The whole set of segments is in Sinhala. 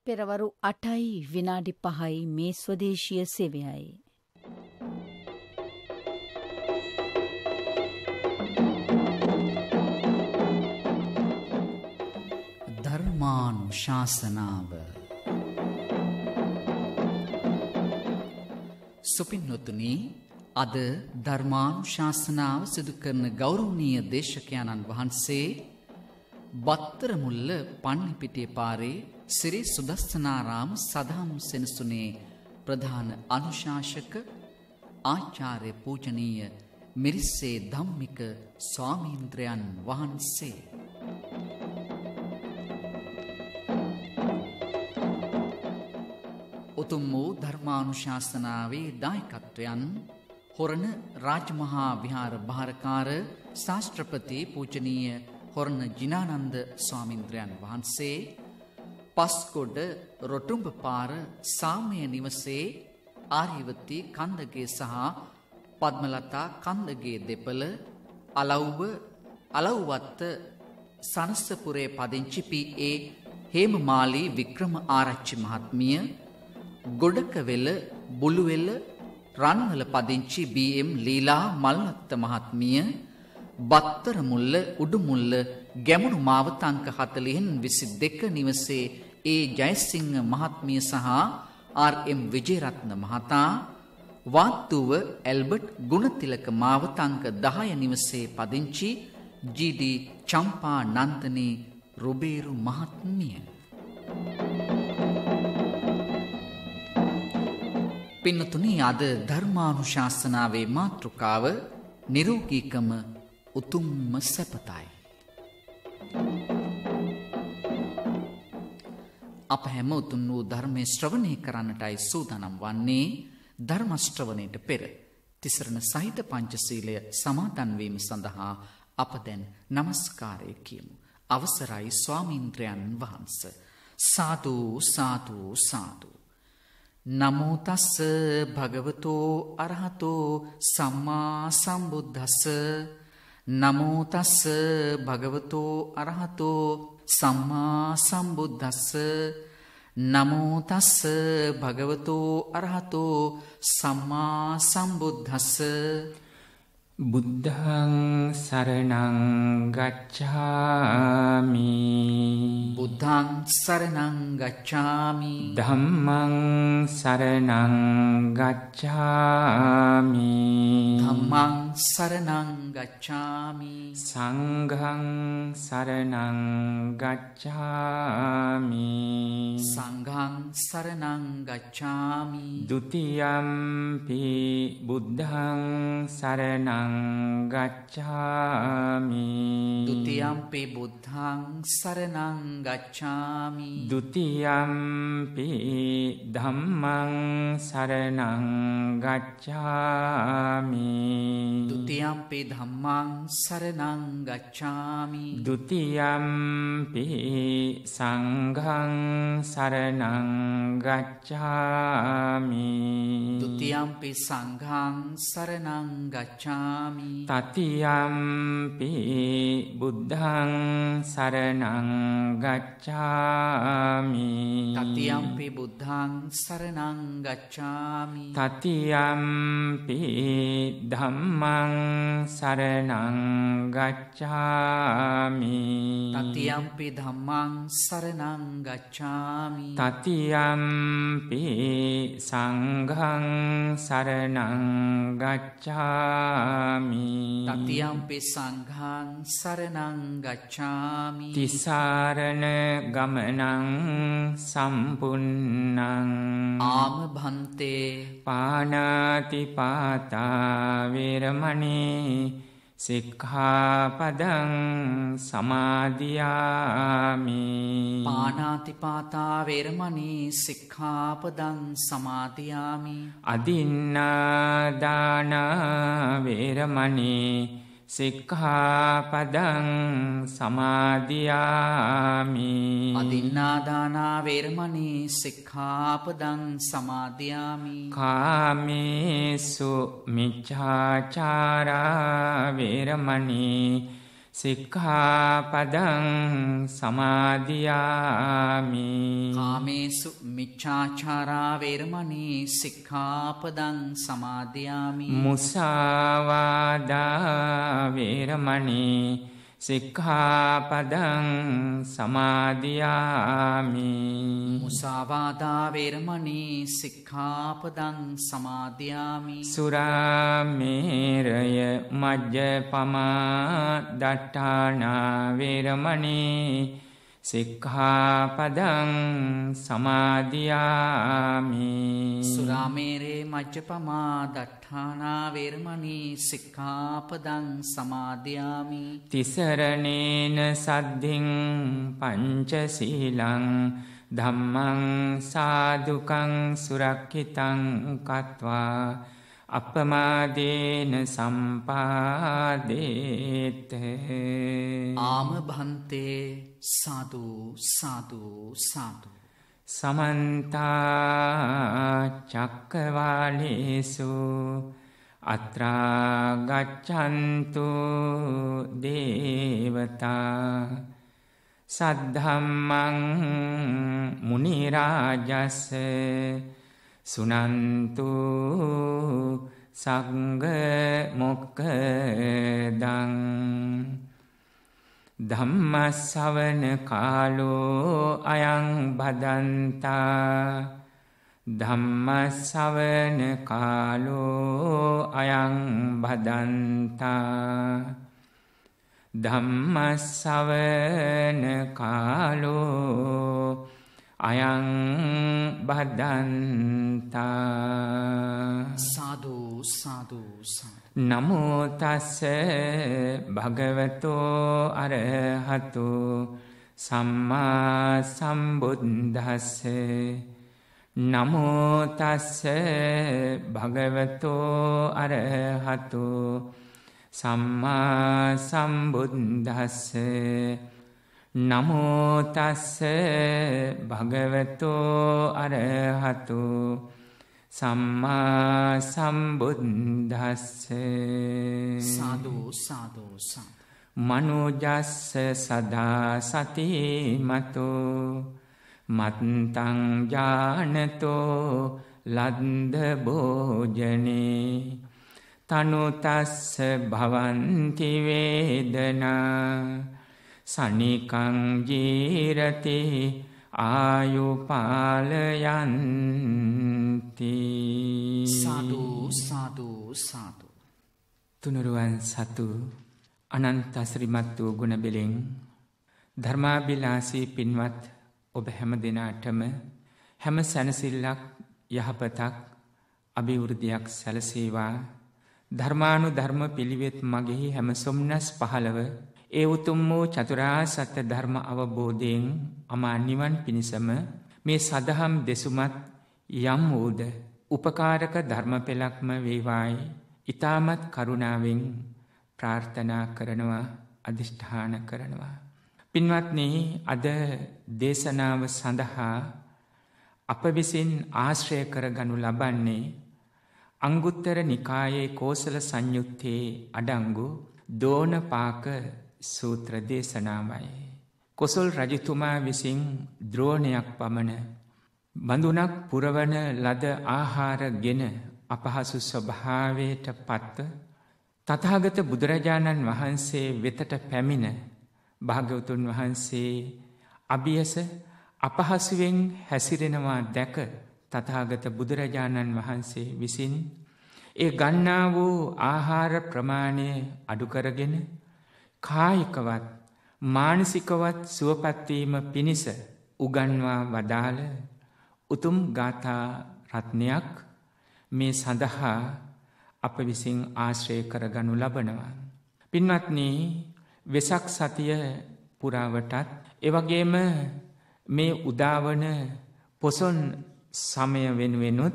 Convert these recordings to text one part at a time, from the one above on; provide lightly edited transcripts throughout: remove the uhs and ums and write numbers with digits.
පෙරවරු 8යි විනාඩි 5යි මේ ස්වදේශීය සේවයයි. ධර්මානුශාසනාව සුපින්වතුනි, අද ධර්මානුශාසනාව සිදු කරන ගෞරවනීය දේශකයන්න් වහන්සේ බත්තරමුල්ල පන්නිපිටිය පාරේ සිරි සුදස්සනාරාම සදහම් සෙනසුනේ ප්‍රධාන අනුශාසක ආචාර්ය පූජනීය මිරිස්සේ ධම්මික ස්වාමීන්ද්‍රයන් වහන්සේ. උතුම් වූ ධර්මානුශාසනාවේ දායකත්වයන් හොරණ රාජමහා විහාර භාරකාර ශාස්ත්‍රපති පූජනීය හොරණ ජිනානන්ද ස්වාමීන්ද්‍රයන් වහන්සේ, පස්කොඩ රොටුඹ පාර සාමය නිවසේ ආර්යවති කන්දගේ සහ පද්මලතා කන්දගේ දෙපළ අලව්වත්ත සනස්සපුරේ පදිංචි පී.ඒ. හේමමාලී වික්‍රම ආරච්චි මහත්මිය, ගොඩකවෙල බුළුවෙල රන්වල පදිංචි බී.එම්. ලීලා මල්ලත්ත මහත්මිය, බත්තරමුල්ල උඩුමුල්ල ගැමුණු මාවතංක 40/22 නිවසේ ඒ. ජයසිංහ මහත්මිය සහ ආර්.එම්. විජේරත්න මහතා, වාත්තුව ඇල්බර්ට් ගුණතිලක මාවතංක 10 නිවසේ පදිංචි ජී.ඩී. චම්පා නන්දනී රුබේරු මහත්මිය. පින්නතුනි, අද ධර්මානුශාසනාවේ මාතෘකාව නිරෝගීකම උතුම්ම සැපතයි. අප හැම උතුම් වූ ධර්මයේ ශ්‍රවණය කරන්නටයි සූදානම් වන්නේ. ධර්ම ශ්‍රවණයට පෙර තිසරණ සහිත පංචශීලය සමාදන් වීම සඳහා අප දැන් নমස්කාරය කියමු. අවසරයි ස්වාමීන්ද්‍රයන් වහන්සේ. සාදු සාදු සාදු. නමෝ තස්ස භගවතෝ අරහතෝ සම්මා සම්බුද්දස්ස. නමෝ තස්ස භගවතෝ අරහතෝ සම්මා සම්බුද්දස්ස. නමෝ තස්ස භගවතෝ අරහතෝ සම්මා සම්බුද්දස්ස. බුද්ධං සරණං ගච්ඡාමි. බුද්ධං සරණං ගච්ඡාමි. ධම්මං සරණං ගච්ඡාමි. ධම්මං සරණං ගච්ඡාමි. සංඝං සරණං ගච්ඡාමි. සංඝං සරණං ගච්ඡාමි. ဒ ුතියම්පි බුද්ධං සරණං ගච්ඡාමි. ဒ ුතියම්පි බුද්ධං සරණං ගච්ඡාමි. ဒ ුතියම්පි ධම්මං සරණං ගච්ඡාමි. ဒ ුතියම්පි ධම්මං සරණං ගච්ඡාමි. ဒ ුතියම්පි සංඝං සරණං ගච්ඡාමි. ဒ ුතියම්පි සංඝං සරණං ගච්ඡාමි. තතියම්පි බුද්ධං සරණං ගච්ඡාමි. තතියම්පි බුද්ධං සරණං ගච්ඡාමි. තතියම්පි ධම්මං සරණං ගච්ඡාමි. තතියම්පි ධම්මං සරණං ගච්ඡාමි. තතියම්පි සංඝං සරණං ගච්ඡාමි. තතියම්පි සංඝං සරණං ගච්ඡාමි. තිසරණ ගමනං සම්පුන්නං ආම භන්තේ පාණාති පාතා වේරමණී සික්ඛාපදං සමාදියාමි. පාණාතිපාතා වේරමණී සික්ඛාපදං සමාදියාමි. අදින්නා දාන වේරමණී සික්ඛාපදං සමාදියාමි. අදින්නාදානා වේරමණී සික්ඛාපදං සමාදියාමි. කාමේසු මිච්ඡාචාරා වේරමණී සික්ඛාපදං සමාදියාමි. කාමේසු මිච්ඡාචාරා වේරමණී සික්ඛාපදං සමාදියාමි. මුසාවාදා වේරමණී සික්ඛාපදං සමාදියාමි. මුසාවාදා වේරමණී සික්ඛාපදං සමාදියාමි. සුරාමේරය මජ්ජපමා දට්ඨානා වේරමණී සික්ඛාපදං සමාදියාමි. සුරාමේරේ මජ්ජපමා දට්ඨානා වේරමණී සික්ඛාපදං සමාදියාමි. තිසරණේන සද්ධින් පංචශීලං ධම්මං සාදුකං සුරක්ඛිතං කତ୍වා අපමාදේන සම්පාදේත. ආම භන්තේ සාදු සාදු සාදු. සමන්ත චක්කවාලේසු අත්‍රා ගච්ඡන්තු දේවතා සද්ධම්මං මුනි රාජස් සුනන්තු සංඝ මොක්ඛදං. ධම්ම ශ්‍රවණ කාලෝ අයං භදන්තා. ධම්ම ශ්‍රවණ කාලෝ අයං භදන්තා. ධම්ම ශ්‍රවණ කාලෝ අයං භදන්තා. සාදු සාදු සාදු. නමෝ තස්ස භගවතෝ අරහතෝ සම්මා සම්බුද්දස්ස. නමෝ තස්ස භගවතෝ අරහතෝ සම්මා සම්බුද්දස්ස. නමෝ තස්ස භගවතෝ අරහතෝ සම්මා සම්බුද්දස්ස. සාදු සාදු සාදු. මනෝජස්ස සදා සතිමතෝ මත්තං ඥානතෝ ලද්ද භෝජනේ තනුතස්ස භවන්ති වේදනා සනිකං ජීරති ආයුපාලයන්ති. සාදු සාදු සාදු. තුනුරුවන් සතු අනන්ත ශ්‍රීමත් වූ ගුණ බෙලෙන් ධර්මාභිලාෂී පින්වත් ඔබ හැම දිනාටම හැම සැනසෙල්ලක් යහපතක් අභිවෘද්ධියක් සැලසේවා. ධර්මානුධර්ම පිළිවෙත් මගෙහි හැම සොම්නස් පහළව ඒ උතුම් වූ චතුරාර්ය සත්‍ය ධර්ම අවබෝධයෙන් අමා නිවන් පිණිසම මේ සදහම් දෙසුමත් යම් වූද උපකාරක ධර්ම පෙළක්ම වේවායි ඊ타මත් කරුණාවෙන් ප්‍රාර්ථනා කරනවා අදිෂ්ඨාන කරනවා. පින්වත්නි, අද දේශනාව සඳහා අප විසින් ආශ්‍රය කරගනු ලබන්නේ අංගුත්තර නිකායේ කෝසල සංයුත්තේ අඩංගු දෝණපාක සූත්‍ර දේශනාවයි. කොසල් රජතුමා විසින් ද්‍රෝණයක් පමණ බඳුනක් පුරවන ලද ආහාරගෙන අපහසු ස්වභාවයට පත්ව තථාගත බුදුරජාණන් වහන්සේ වෙතට පැමිණ භාග්‍යවතුන් වහන්සේ අභියස අපහසුවෙන් හැසිරෙනවා දැක තථාගත බුදුරජාණන් වහන්සේ විසින් ඒ ගන්නා වූ ආහාර ප්‍රමාණය අඩු කරගෙන කායිකවත් මානසිකවත් සුවපත් වීම පිණිස උගන්වා වදාළ උතුම් ගාථා රත්නයක් මේ සඳහා අප විසින් ආශ්‍රය කරගනු ලබනවා. පින්වත්නි, වෙසක් සතිය පුරාවටත් එවැගේම මේ උදාවන පොසොන් සමය වෙනුවෙනුත්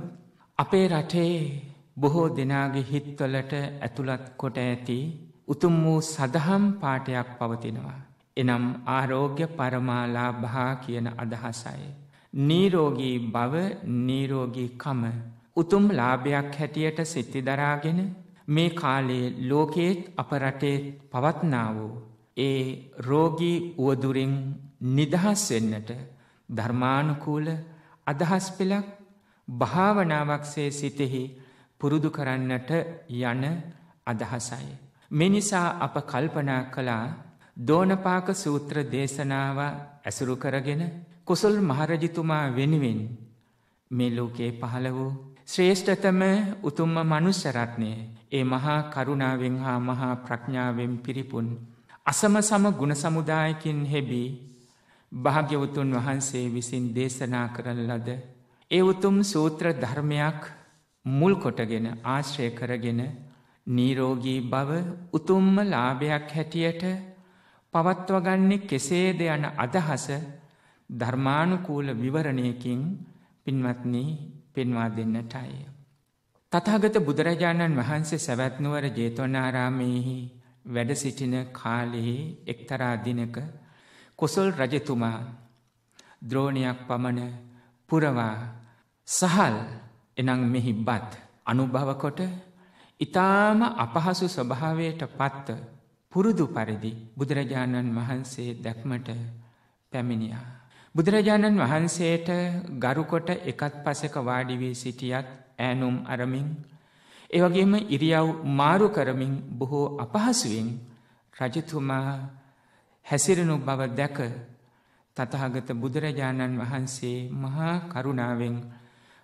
අපේ රටේ බොහෝ දෙනාගේ හිත්වලට ඇතුළත් කොට ඇති උතුම් වූ සදහම් පාඨයක් පවතිනවා. එනම් ආරෝග්‍ය පරමාලාභා කියන අදහසයි. නිරෝගී බව, නිරෝගී කම උතුම් ලාභයක් හැටියට සිත්ති දරාගෙන මේ කාලයේ ලෝකයේත් අප රටේ පවත්නා වූ ඒ රෝගී උවදුරින් නිදහස් වෙන්නට ධර්මානුකූල අදහස් පෙළක් භාවනාවක්සේ සිතෙහි පුරුදු කරන්නට යන අදහසයි. මේ නිසා අප කල්පනා කළා දෝණපාක සූත්‍ර දේශනාව ඇසුරු කරගෙන කුසල් මහරජතුමා වෙනුවෙන් මේ ලෝකේ පහළ වූ ශ්‍රේෂ්ඨතම උතුම්ම මනුෂ්‍ය රත්නය, ඒ මහා කරුණාවෙන් හා මහා ප්‍රඥාවෙන් පිරිපුන් අසම සම ගුණ සමුදායකින් හෙබී භාග්‍යවතුන් වහන්සේ විසින් දේශනා කරන ලද ඒ උතුම් සූත්‍ර ධර්මයක් මුල් කොටගෙන ආශ්‍රය කරගෙන නිරෝගී බව උතුම්ම ලාභයක් හැටියට පවත්වගන්නේ කෙසේද යන අදහස ධර්මානුකූල විවරණයකින් පින්වත්නි පෙන්වා දෙන්නටයි. තථාගත බුදුරජාණන් වහන්සේ සවැත් නුවර ජේතවනාරාමයේ වැඩ සිටින කාලයේ එක්තරා දිනක කුසල් රජතුමා ද්‍රෝණයක් පමණ පුරවා සහල් එනම් මෙහි බත් අනුභව කොට ඊටාම අපහසු ස්වභාවයට පත්ව පුරුදු පරිදි බුදුරජාණන් වහන්සේ දැක්මට පැමිණියා. බුදුරජාණන් වහන්සේට ගරුකොට එකත් පසක වාඩි වී සිටියත් ඈනුම් අරමින් ඒ වගේම ඉරියව් මාරු කරමින් බොහෝ අපහසුවෙන් රජතුමා හැසිරෙනු බව දැක තථාගත බුදුරජාණන් වහන්සේ මහා කරුණාවෙන්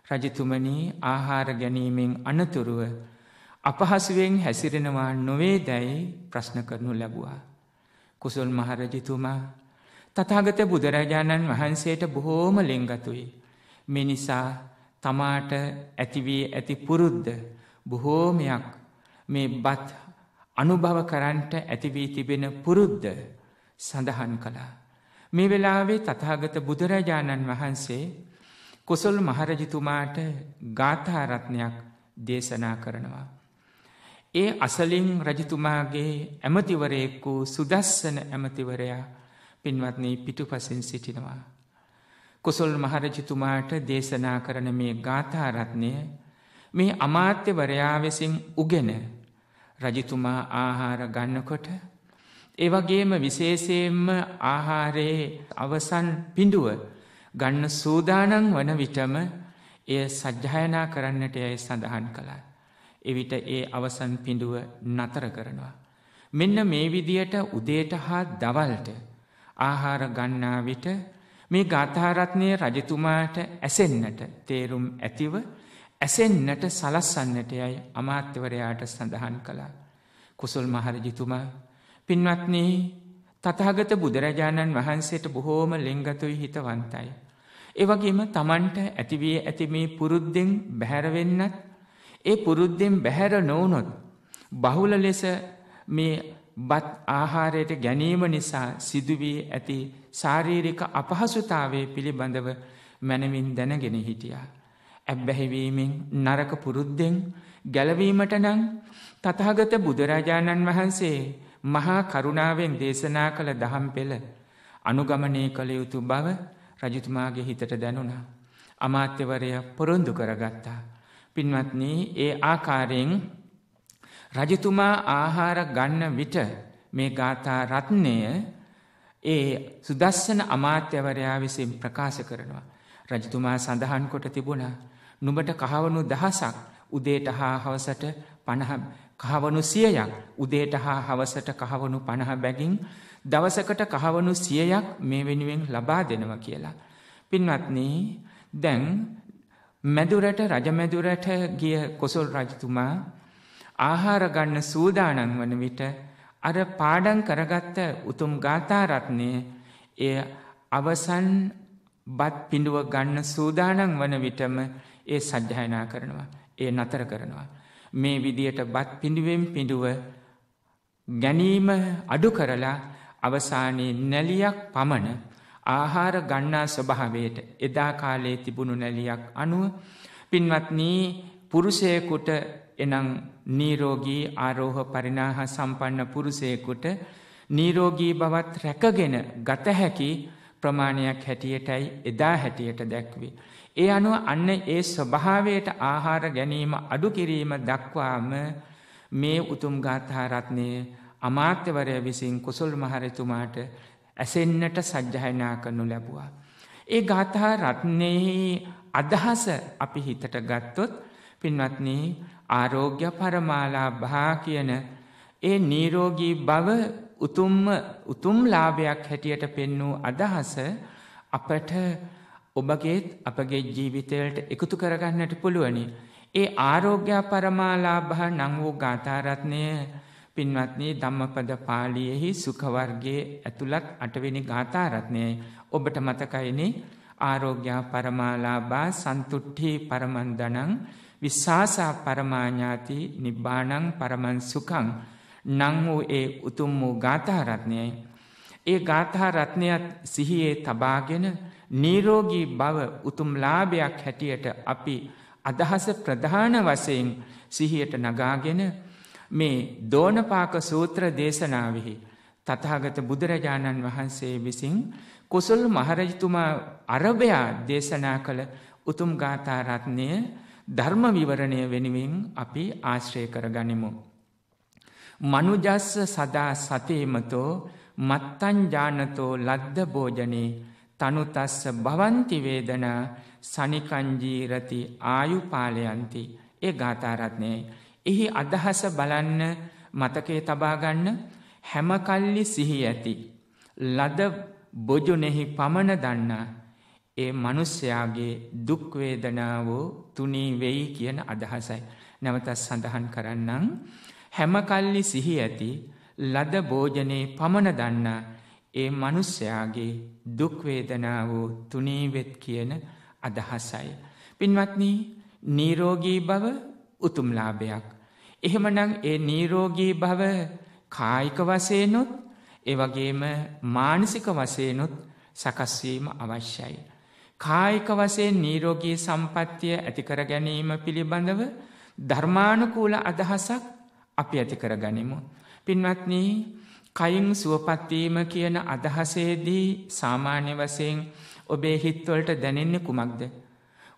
රජතුමනි ආහාර ගැනීමෙන් අනතුරුව අපහසුවෙන් හැසිරෙනවා නොවේදැයි ප්‍රශ්න කරනු ලැබුවා. කුසල් මහරජතුමා තථාගත බුදුරජාණන් වහන්සේට බොහෝම ලෙන්ගතුයි. මේ නිසා තමාට ඇතිවී ඇති පුරුද්ද බොහෝමයක් මේ බත් අනුභව කරන්නට ඇතිවී තිබෙන පුරුද්ද සඳහන් කළා. මේ වෙලාවේ තථාගත බුදුරජාණන් වහන්සේ කුසල් මහරජතුමාට ගාථා රත්නයක් දේශනා කරනවා. ඒ අසලින් රජතුමාගේ ඇමතිවරයෙක් වූ සුදස්සන ඇමතිවරයා පින්වත්නි පිටුපසින් සිටිනවා. කුසල් මහරජතුමාට දේශනා කරන මේ ගාථා රත්නය මේ අමාත්‍යවරයා විසින් උගෙන රජතුමා ආහාර ගන්නකොට ඒ වගේම විශේෂයෙන්ම ආහාරයේ අවසන් පිඬුව ගන්න සූදානම් වන විටම එය සජ්ජායනා කරන්නට යයි සඳහන් කළා. එවිට ඒ අවසන් පිඬුව නතර කරනවා. මෙන්න මේ විදියට උදේට හා දවල්ට ආහාර ගන්නා විට මේ ගාථා රත්නය රජතුමාට ඇසෙන්නට තේරුම් ඇතිව ඇසෙන්නට සලස්සන්නට යයි අමාත්‍යවරයාට සඳහන් කළා. කුසල් මහරජතුමා පින්වත්නි තථාගත බුදුරජාණන් වහන්සේට බොහෝම ලෙන්ගතුයි හිතවන්තයි. ඒ වගේම තමන්ට ඇතිවී ඇති මේ පුරුද්දෙන් බැහැර වෙන්නත් ඒ පුරුද්දෙන් බැහැර නොවුනොත් බහුල ලෙස මේ බත් ආහාරයට ගැනීම නිසා සිදුවී ඇති ශාරීරික අපහසුතාවයේ පිළිබඳව මනමින් දැනගෙන හිටියා. ඇබ්බැහිවීමෙන් නරක පුරුද්දෙන් ගැලවීමට නම් තථාගත බුදුරජාණන් වහන්සේ මහා කරුණාවෙන් දේශනා කළ දහම් පෙළ අනුගමනය කළ යුතු බව රජතුමාගේ හිතට දැනුණා. අමාත්‍යවරයා පොරොන්දු කරගත්තා. පින්වත්නි ඒ ආකාරයෙන් රජතුමා ආහාර ගන්න විට මේ ගාථා රත්නය ඒ සුදස්සන අමාත්‍යවරයා විසින් ප්‍රකාශ කරනවා. රජතුමා සඳහන් කොට තිබුණා නුඹට කහවණු 1000ක් උදේට හා හවසට 50 කහවණු 100ක් උදේට හා හවසට කහවණු 50 බැගින් දවසකට කහවණු 100ක් මේ වෙනුවෙන් ලබා දෙනවා කියලා. පින්වත්නි දැන් මැදුරට රජමැදුරට ගිය කොසල් රජතුමා ආහාර ගන්න සූදානම් වන විට අර පාඩම් කරගත්ත උතුම් ගාථා රත්නය එය අවසන් බත් පිඬුව ගන්න සූදානම් වන විටම ඒ සජ්ජායනා කරනවා. ඒ නතර කරනවා. මේ විදියට බත් පිඬුවෙන් පිඬුව ගැනීම අඩු කරලා අවසානයේ නැලියක් පමණ ආහාර ගන්නා ස්වභාවයට එදා කාලේ තිබුණු නැලියක් අනුව පින්වත්නි පුරුෂයෙකුට එනම් නිරෝගී ආරෝහ පරිණාහ සම්පන්න පුරුෂයෙකුට නිරෝගී බවත් රැකගෙන ගත හැකි ප්‍රමාණයක් හැටියටයි එදා හැටියට දැක්වේ. ඒ අනුව අන්න ඒ ස්වභාවයට ආහාර ගැනීම අඩු කිරීම දක්වාම මේ උතුම් ගාථා රත්නයේ අමාත්‍යවරයා විසින් කුසල් මහරජතුමාට ඇසෙන්නට සජ්ජායනා කරනු ලැබුවා. ඒ ගාථා රත්නයේ අදහස අපි හිතට ගත්තොත් පින්වත්නි ආරෝග්‍ය පරමාලාභා කියන ඒ නිරෝගී බව උතුම් ලාභයක් හැටියට පෙන්වූ අදහස අපට ඔබගේත් අපගේ ජීවිතයට එකතු කරගන්නට පුළුවනි. ඒ ආරෝග්‍ය පරමාලාභා නම් වූ ගාථා රත්නය පින්වත්නි ධම්මපද පාළියේහි සුඛ වර්ගයේ ඇතුළත් 8 වෙනි ගාථා රත්නයයි. ඔබට මතකයිනේ ආරෝග්‍ය පරමාලාභා සන්තුට්ඨි පරමං ධනං විස්සාසා පරමාඥාති නිබ්බාණං පරමං සුඛං නම් වූ ඒ උතුම් වූ ගාථා රත්නයයි. ඒ ගාථා රත්නයත් සිහියේ තබාගෙන නිරෝගී බව උතුම් ලාභයක් හැටියට අපි අදහස ප්‍රධාන වශයෙන් සිහියට නගාගෙන මේ දෝණපාක සූත්‍ර දේශනාවෙහි තථාගත බුදුරජාණන් වහන්සේ විසින් කුසල් මහරජතුමා අරබයා දේශනා කළ උතුම් ගාථා රත්නය ධර්ම විවරණය වෙනුවෙන් අපි ආශ්‍රය කරගනිමු. මනුජස්ස සදා සතේමතෝ මත්තං ඥානතෝ ලද්ද භෝජනේ තනුතස්ස භවಂತಿ වේදනා සනිකංජීරති ආයුපාලයන්ති. ඒ ගාථා රත්නයයි. එහි අදහස බලන්න මතකයේ තබා ගන්න. හැම කල්ලි සිහි ඇති ලද බොජුනේහි පමන දන්නා ඒ මිනිස්යාගේ දුක් වේදනාව තුනී වෙයි කියන අදහසයි. නැවත සඳහන් කරන්නම්. හැම කල්ලි සිහි ඇති ලද භෝජනේ පමන දන්නා ඒ මිනිස්යාගේ දුක් වේදනාව තුනී වෙත් කියන අදහසයි. පින්වත්නි නිරෝගී බව උතුම් ලාභයක්. එහෙමනම් ඒ නිරෝගී බව කායික වශයෙන්ුත් ඒ වගේම මානසික වශයෙන්ුත් සකස් වීම අවශ්‍යයි. කායික වශයෙන් නිරෝගී සම්පත්තිය ඇති කර ගැනීම පිළිබඳව ධර්මානුකූල අදහසක් අපි ඇති කර ගනිමු. පින්වත්නි කයින් සුවපත් වීම කියන අදහසේදී සාමාන්‍ය වශයෙන් ඔබේ හිතවලට දැනෙන්නේ කුමක්ද?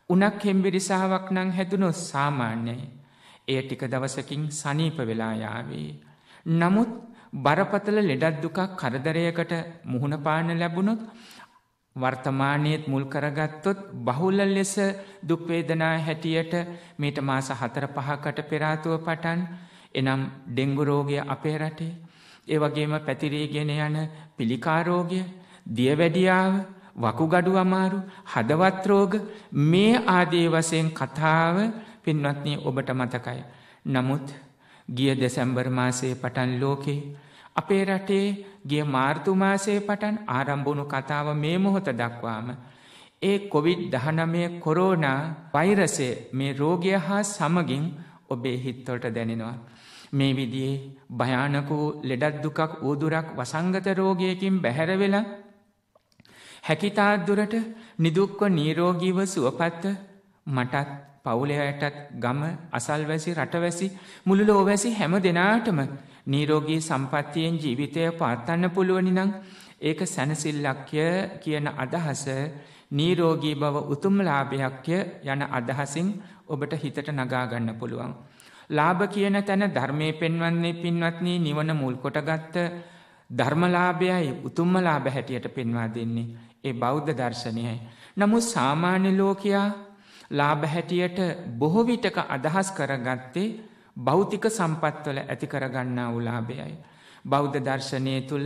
උණක් හෙම්බිරිසාවක් නම් හැදුනොත් සාමාන්‍යයි. එය ටික දවසකින් සනීප වෙලා යාවේ. නමුත් බරපතල ලෙඩක් දුකක් කරදරයකට මුහුණ පාන්න ලැබුණොත් වර්තමානයේත් මුල් කරගත්තොත් බහුල ලෙස දුක් වේදනා හැටියට මේට මාස 4-5කට පෙර ආතුව පටන් එනම් ඩෙන්ගු රෝගය අපේ රටේ, ඒ වගේම පැතිරීගෙන යන පිළිකා රෝගය, දියවැඩියාව, වකුගඩු අමාරු, හදවත් රෝග මේ ආදී වශයෙන් කතාව පින්වත්නි ඔබට මතකයි. නමුත් ගිය දෙසැම්බර් මාසයේ පටන් ලෝකේ අපේ රටේ ගිය මාර්තු මාසයේ පටන් ආරම්භ වුණු කතාව මේ මොහොත දක්වාම ඒ COVID-19 කොරෝනා වෛරසය මේ රෝගය හා සමගින් ඔබේ හිතවලට දැනෙනවා. මේ විදිහේ භයානක ලෙඩක් දුකක් ඌදුරක් වසංගත රෝගයකින් බැහැර වෙලා හැකිතාක් දුරට නිදුක්ව නිරෝගීව සුවපත් මටත් පවුලයටත් ගම අසල්වැසි රටවැසි මුළු ලෝවැසි හැම දෙනාටම නිරෝගී සම්පත්තියෙන් ජීවිතය පවත්වන්න පුළුවනි නම් ඒක සැනසෙල්ලක්ය කියන අදහස නිරෝගී බව උතුම් ලාභයක්ය යන අදහසින් ඔබට හිතට නගා ගන්න පුළුවන්. ලාභ කියන තැන ධර්මයේ පෙන්වන්නේ පින්වත්නි නිවන මුල් කොටගත් ධර්මලාභයයි උතුම්ම ලාභ හැටියට පෙන්වා දෙන්නේ ඒ බෞද්ධ දර්ශනයයි. නමුත් සාමාන්‍ය ලෝකයා ලාභ හැටියට බොහෝ විටක අදහස් කරගත්තේ භෞතික සම්පත්වල ඇති කරගන්නා වූ ලාභයයි. බෞද්ධ දර්ශනය තුල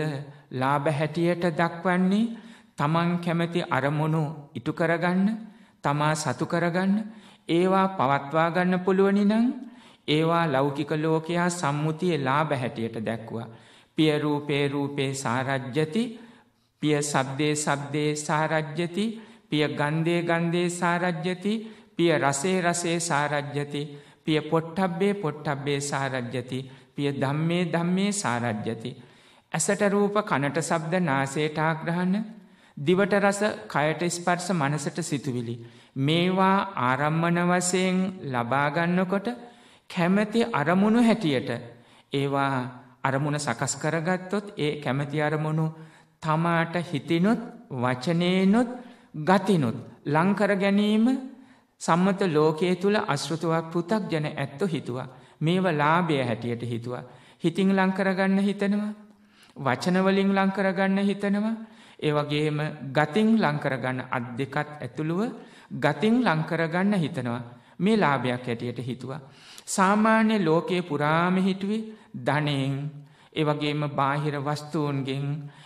ලාභ හැටියට දක්වන්නේ තමන් කැමති අරමුණු ඉටු කරගන්න, තමා සතු කරගන්න, ඒවා පවත්වා ගන්න පුළුවනි නම් ඒවා ලෞකික ලෝකයා සම්මුතියේ ලාභ හැටියට දැක්වුවා. පිය රූපේ රූපේ සාරජ්‍යති, පිය සබ්දේ සබ්දේ සාරජ්‍යති, පිය ගන්ධේ ගන්ධේ සාරජ්‍යති, පිය රසේ රසේ සාරජ්‍යති, පිය පොට්ටබ්බේ පොට්ටබ්බේ සාරජ්‍යති, පිය ධම්මේ ධම්මේ සාරජ්‍යති. ඇසට රූප, කනට ශබ්ද, නාසයට ආග්‍රහණ, දිවට රස, කයට ස්පර්ශ, මනසට සිතුවිලි මේවා ආරම්මන වශයෙන් ලබා ගන්නකොට කැමැති අරමුණු හැටියට ඒවා අරමුණ සකස් කරගත්තොත් ඒ කැමැති අරමුණු තමාට හිතිනුත් වචනේනුත් ගතිනුත් ලං කර ගැනීම සම්මත ලෝකයේ තුල අශෘතවත් පෘථග්ජන ඇත්තෝ හිතුවා. මේව ලාභය හැටියට හිතුවා. හිතින් ලං කරගන්න හිතනවා, වචන වලින් ලං කරගන්න හිතනවා, ඒ වගේම ගතින් ලං කරගන්න අත් දෙකත් ඇතුළුව ගතින් ලං කරගන්න හිතනවා. මේ ලාභයක් හැටියට හිතුවා. සාමාන්‍ය ලෝකයේ පුරාම හිටුවේ ධනෙන්, ඒ වගේම බාහිර වස්තුන්ගෙන්,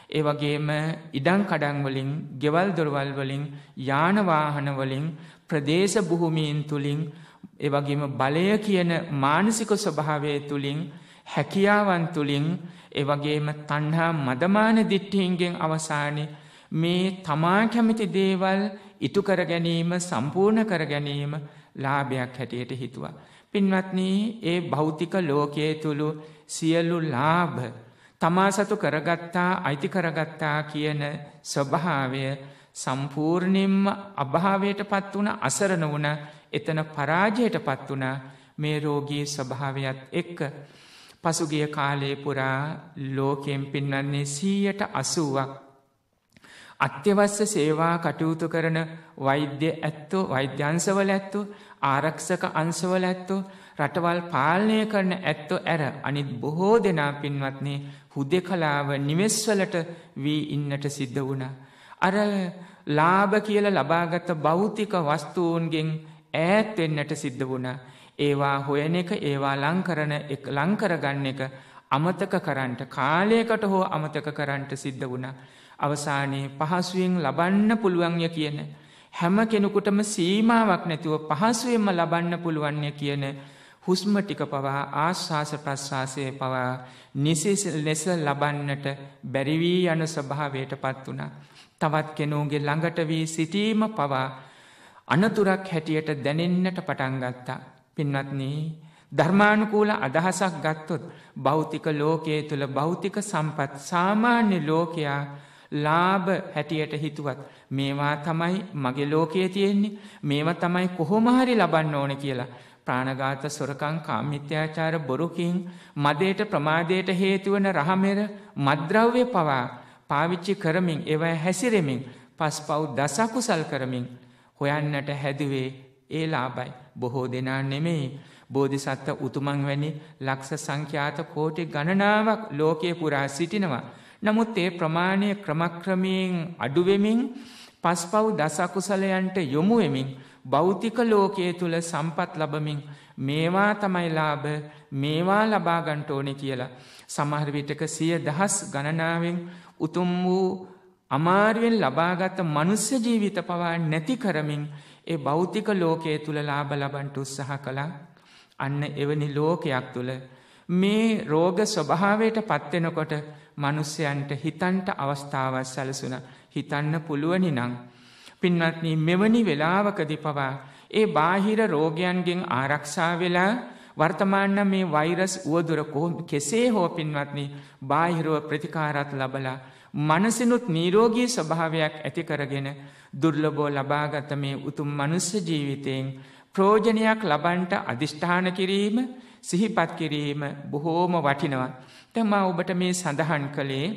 ඒ වගේම ඉඩම් කඩම් වලින්, ගෙවල් දොරවල් වලින්, යාන වාහන වලින්, ප්‍රදේශ භූමීන් තුලින්, ඒ වගේම බලය කියන මානසික ස්වභාවය තුලින්, හැකියාවන් තුලින්, ඒ වගේම තණ්හා මදමාන දිට්ඨියන්ගෙන් අවසානයේ මේ තමා කැමති දේවල් ඉටු කර ගැනීම, සම්පූර්ණ කර ගැනීම ලාභයක් හැටියට හිතුවා. පින්වත්නි, ඒ භෞතික ලෝකයේ තුල සියලු ලාභ තමා සතු කරගත්තා, අයිති කරගත්තා කියන ස්වභාවය සම්පූර්ණයෙන්ම අභාවයටපත් වුණ, අසරණ වුණ, එතන පරාජයටපත් වුණ මේ රෝගී ස්වභාවයත් එක්ක පසුගිය කාලයේ පුරා ලෝකයෙන් පින්වන්නේ 80%ක් අත්‍යවශ්‍ය සේවා කටයුතු කරන වෛද්‍ය ඇත්තෝ, වෛද්‍ය අංශවල ඇත්තෝ, ආරක්ෂක අංශවල ඇත්තෝ, රටවල් පාලනය කරන ඇත්තෝ ඇර අනිත් බොහෝ දෙනා පින්වත්නි හුදෙකලාව නිවෙස්වලට වී ඉන්නට සිද්ධ වුණා. අර ලාභ කියලා ලබාගත් භෞතික වස්තුන්ගෙන් ඈත් වෙන්නට සිද්ධ වුණා. ඒවා හොයන එක, ඒවා ලං කරගන්න එක අමතක කරන්නට, කාලයකට හෝ අමතක කරන්නට සිද්ධ වුණා. අවසානයේ පහසුවෙන් ලබන්න පුළුවන් ය කියන, හැම කෙනෙකුටම සීමාවක් නැතුව පහසුවෙන්ම ලබන්න පුළුවන් ය කියන හුස්ම ටික පවා, ආශ්වාස ප්‍රශ්වාසයේ පවා නිසි ලෙස ලබන්නට බැරි වී යන ස්වභාවයටපත් වුණා. තවත් කෙනෙකුගේ ළඟට වී සිටීම පවා අනතුරක් හැටියට දැනෙන්නට පටන් ගත්තා. පින්වත්නි, ධර්මානුකූල අදහසක් ගත්තොත් භෞතික ලෝකයේ තුල භෞතික සම්පත් සාමාන්‍ය ලෝකයා ලාභ හැටියට හිතුවත් මේවා තමයි මගේ ලෝකයේ තියෙන්නේ, මේවා තමයි කොහොම හරි ලබන්න ඕනේ කියලා ප්‍රාණඝාත, සොරකම්, කාමීත්‍යාචාර, බොරුකින්, මදයට, ප්‍රමාදයට හේතු වන රහමෙර, මත්ද්‍රව්‍ය පවා පාවිච්චි කරමින්, ඒවා හැසිරෙමින්, පස්පව් දස කුසල් කරමින් හොයන්නට හැදුවේ ඒ ලාභයි. බොහෝ දෙනා නෙමෙයි, බෝධිසත්ව උතුමන් වැනි ලක්ෂ සංඛ්‍යාත කෝටි ගණනාවක් ලෝකයේ පුරා සිටිනවා. නමුත් ඒ ප්‍රමාණය ක්‍රමක්‍රමයෙන් අඩු වෙමින්, පස්පව් දස කුසලයන්ට යොමු වෙමින්, භෞතික ලෝකයේ තුල සම්පත් ලැබමින් මේවා තමයි ලාභ, මේවා ලබා ගන්න ඕනේ කියලා සමහර විටක 100,000 ගණනාවෙන් උතුම් වූ අමාරුවෙන් ලබාගත් මනුෂ්‍ය ජීවිත පවා නැති කරමින් ඒ භෞතික ලෝකයේ තුල ලාභ ලබන්න උත්සාහ කළා. අන්න එවැනි ලෝකයක් තුල මේ රෝග ස්වභාවයට පත් වෙනකොට මිනිසයන්ට හිතන්ට අවස්ථාවක් සැලසුණා. හිතන්න පුළුවනි නම් පින්වත්නි, මෙවැනි වෙලාවකදී පවා ඒ බාහිර රෝගයන්ගෙන් ආරක්ෂා වෙලා වර්තමාන මේ වෛරස් උවදුර කෙසේ හෝ පින්වත්නි බාහිරව ප්‍රතිකාරات ලබලා මනසිනුත් නිරෝගී ස්වභාවයක් ඇති කරගෙන දුර්ලභව ලබාගත මේ උතුම් මනුෂ්‍ය ජීවිතයෙන් ප්‍රයෝජනයක් ලබන්නට අදිෂ්ඨාන කිරීම, සිහිපත් කිරීම බොහෝම වටිනවා. දැන් මා ඔබට මේ සඳහන් කළේ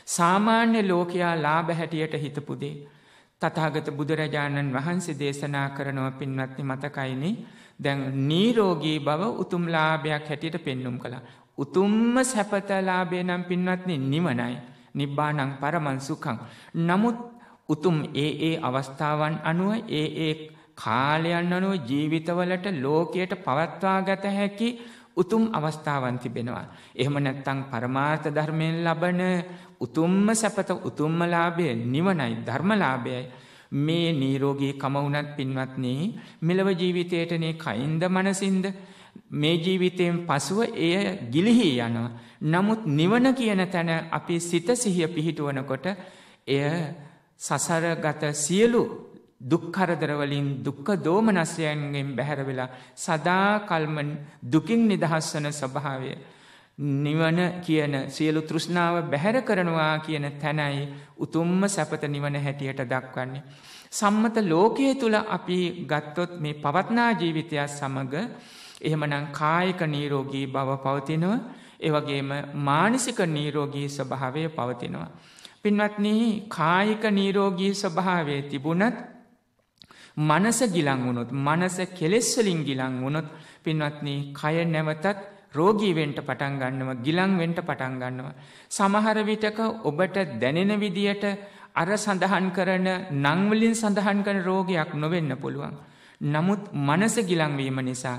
සාමාන්‍ය ලෝකයා ලාභ හැටියට හිතපු දේ. තථාගත බුදුරජාණන් වහන්සේ දේශනා කරනවා පින්වත්නි, මතකයිනේ. දැන් නිරෝගී බව උතුම් ලාභයක් හැටියට පෙන්눔 කළා. උතුම්ම සැපත ලාභය නම් පින්වත්නි නිවනයි. නිබ්බානං පරමං සුඛං. නමුත් උතුම් ඒ අවස්ථාවන් අනුව, ඒ කාලයන් අනුව ජීවිතවලට ලෝකයට පවත්වා ගත හැකි උතුම් අවස්ථාවන් තිබෙනවා. එහෙම නැත්නම් පරමාර්ථ ධර්මයෙන් ලබන උතුම්ම සැපත, උතුම්ම ලාභය නිවනයි, ධර්මලාභයයි. මේ නිරෝගී කම වුණත් පින්වත්නි, මෙලව ජීවිතයේටනේ කයින්ද මනසින්ද මේ ජීවිතයෙන් පසුව එය ගිලිහි යනවා. නමුත් නිවන කියන තැන අපි සිත සිහිය පිහිටුවනකොට එය සසරගත සියලු දුක් කරදර වලින්, දුක්ඛ දෝමනස්යන්ගෙන් බැහැර වෙලා සදා කල්ම දුකින් නිදහස් වන ස්වභාවය, නිවන කියන සියලු තෘෂ්ණාව බැහැර කරනවා කියන තැනයි උතුම්ම සැපත නිවන හැටියට දක්වන්නේ. සම්මත ලෝකයේ තුල අපි ගත්තොත් මේ පවත්නා ජීවිතය සමග එහෙමනම් කායික නිරෝගී බව පවතිනවා, ඒ වගේම මානසික නිරෝගී ස්වභාවය පවතිනවා. පින්වත්නි, කායික නිරෝගී ස්වභාවයේ තිබුණත් මනස ගිලන් වුණොත්, මනස කෙලෙස් වලින් ගිලන් වුණොත් පින්වත්නි, කය නැවතත් රෝගී වෙන්න පටන් ගන්නවා, ගිලන් වෙන්න පටන් ගන්නවා. සමහර විටක ඔබට දැනෙන විදියට අර සඳහන් කරන නම් වලින් සඳහන් කරන රෝගයක් නොවෙන්න පුළුවන්. නමුත් මනස ගිලන් වීම නිසා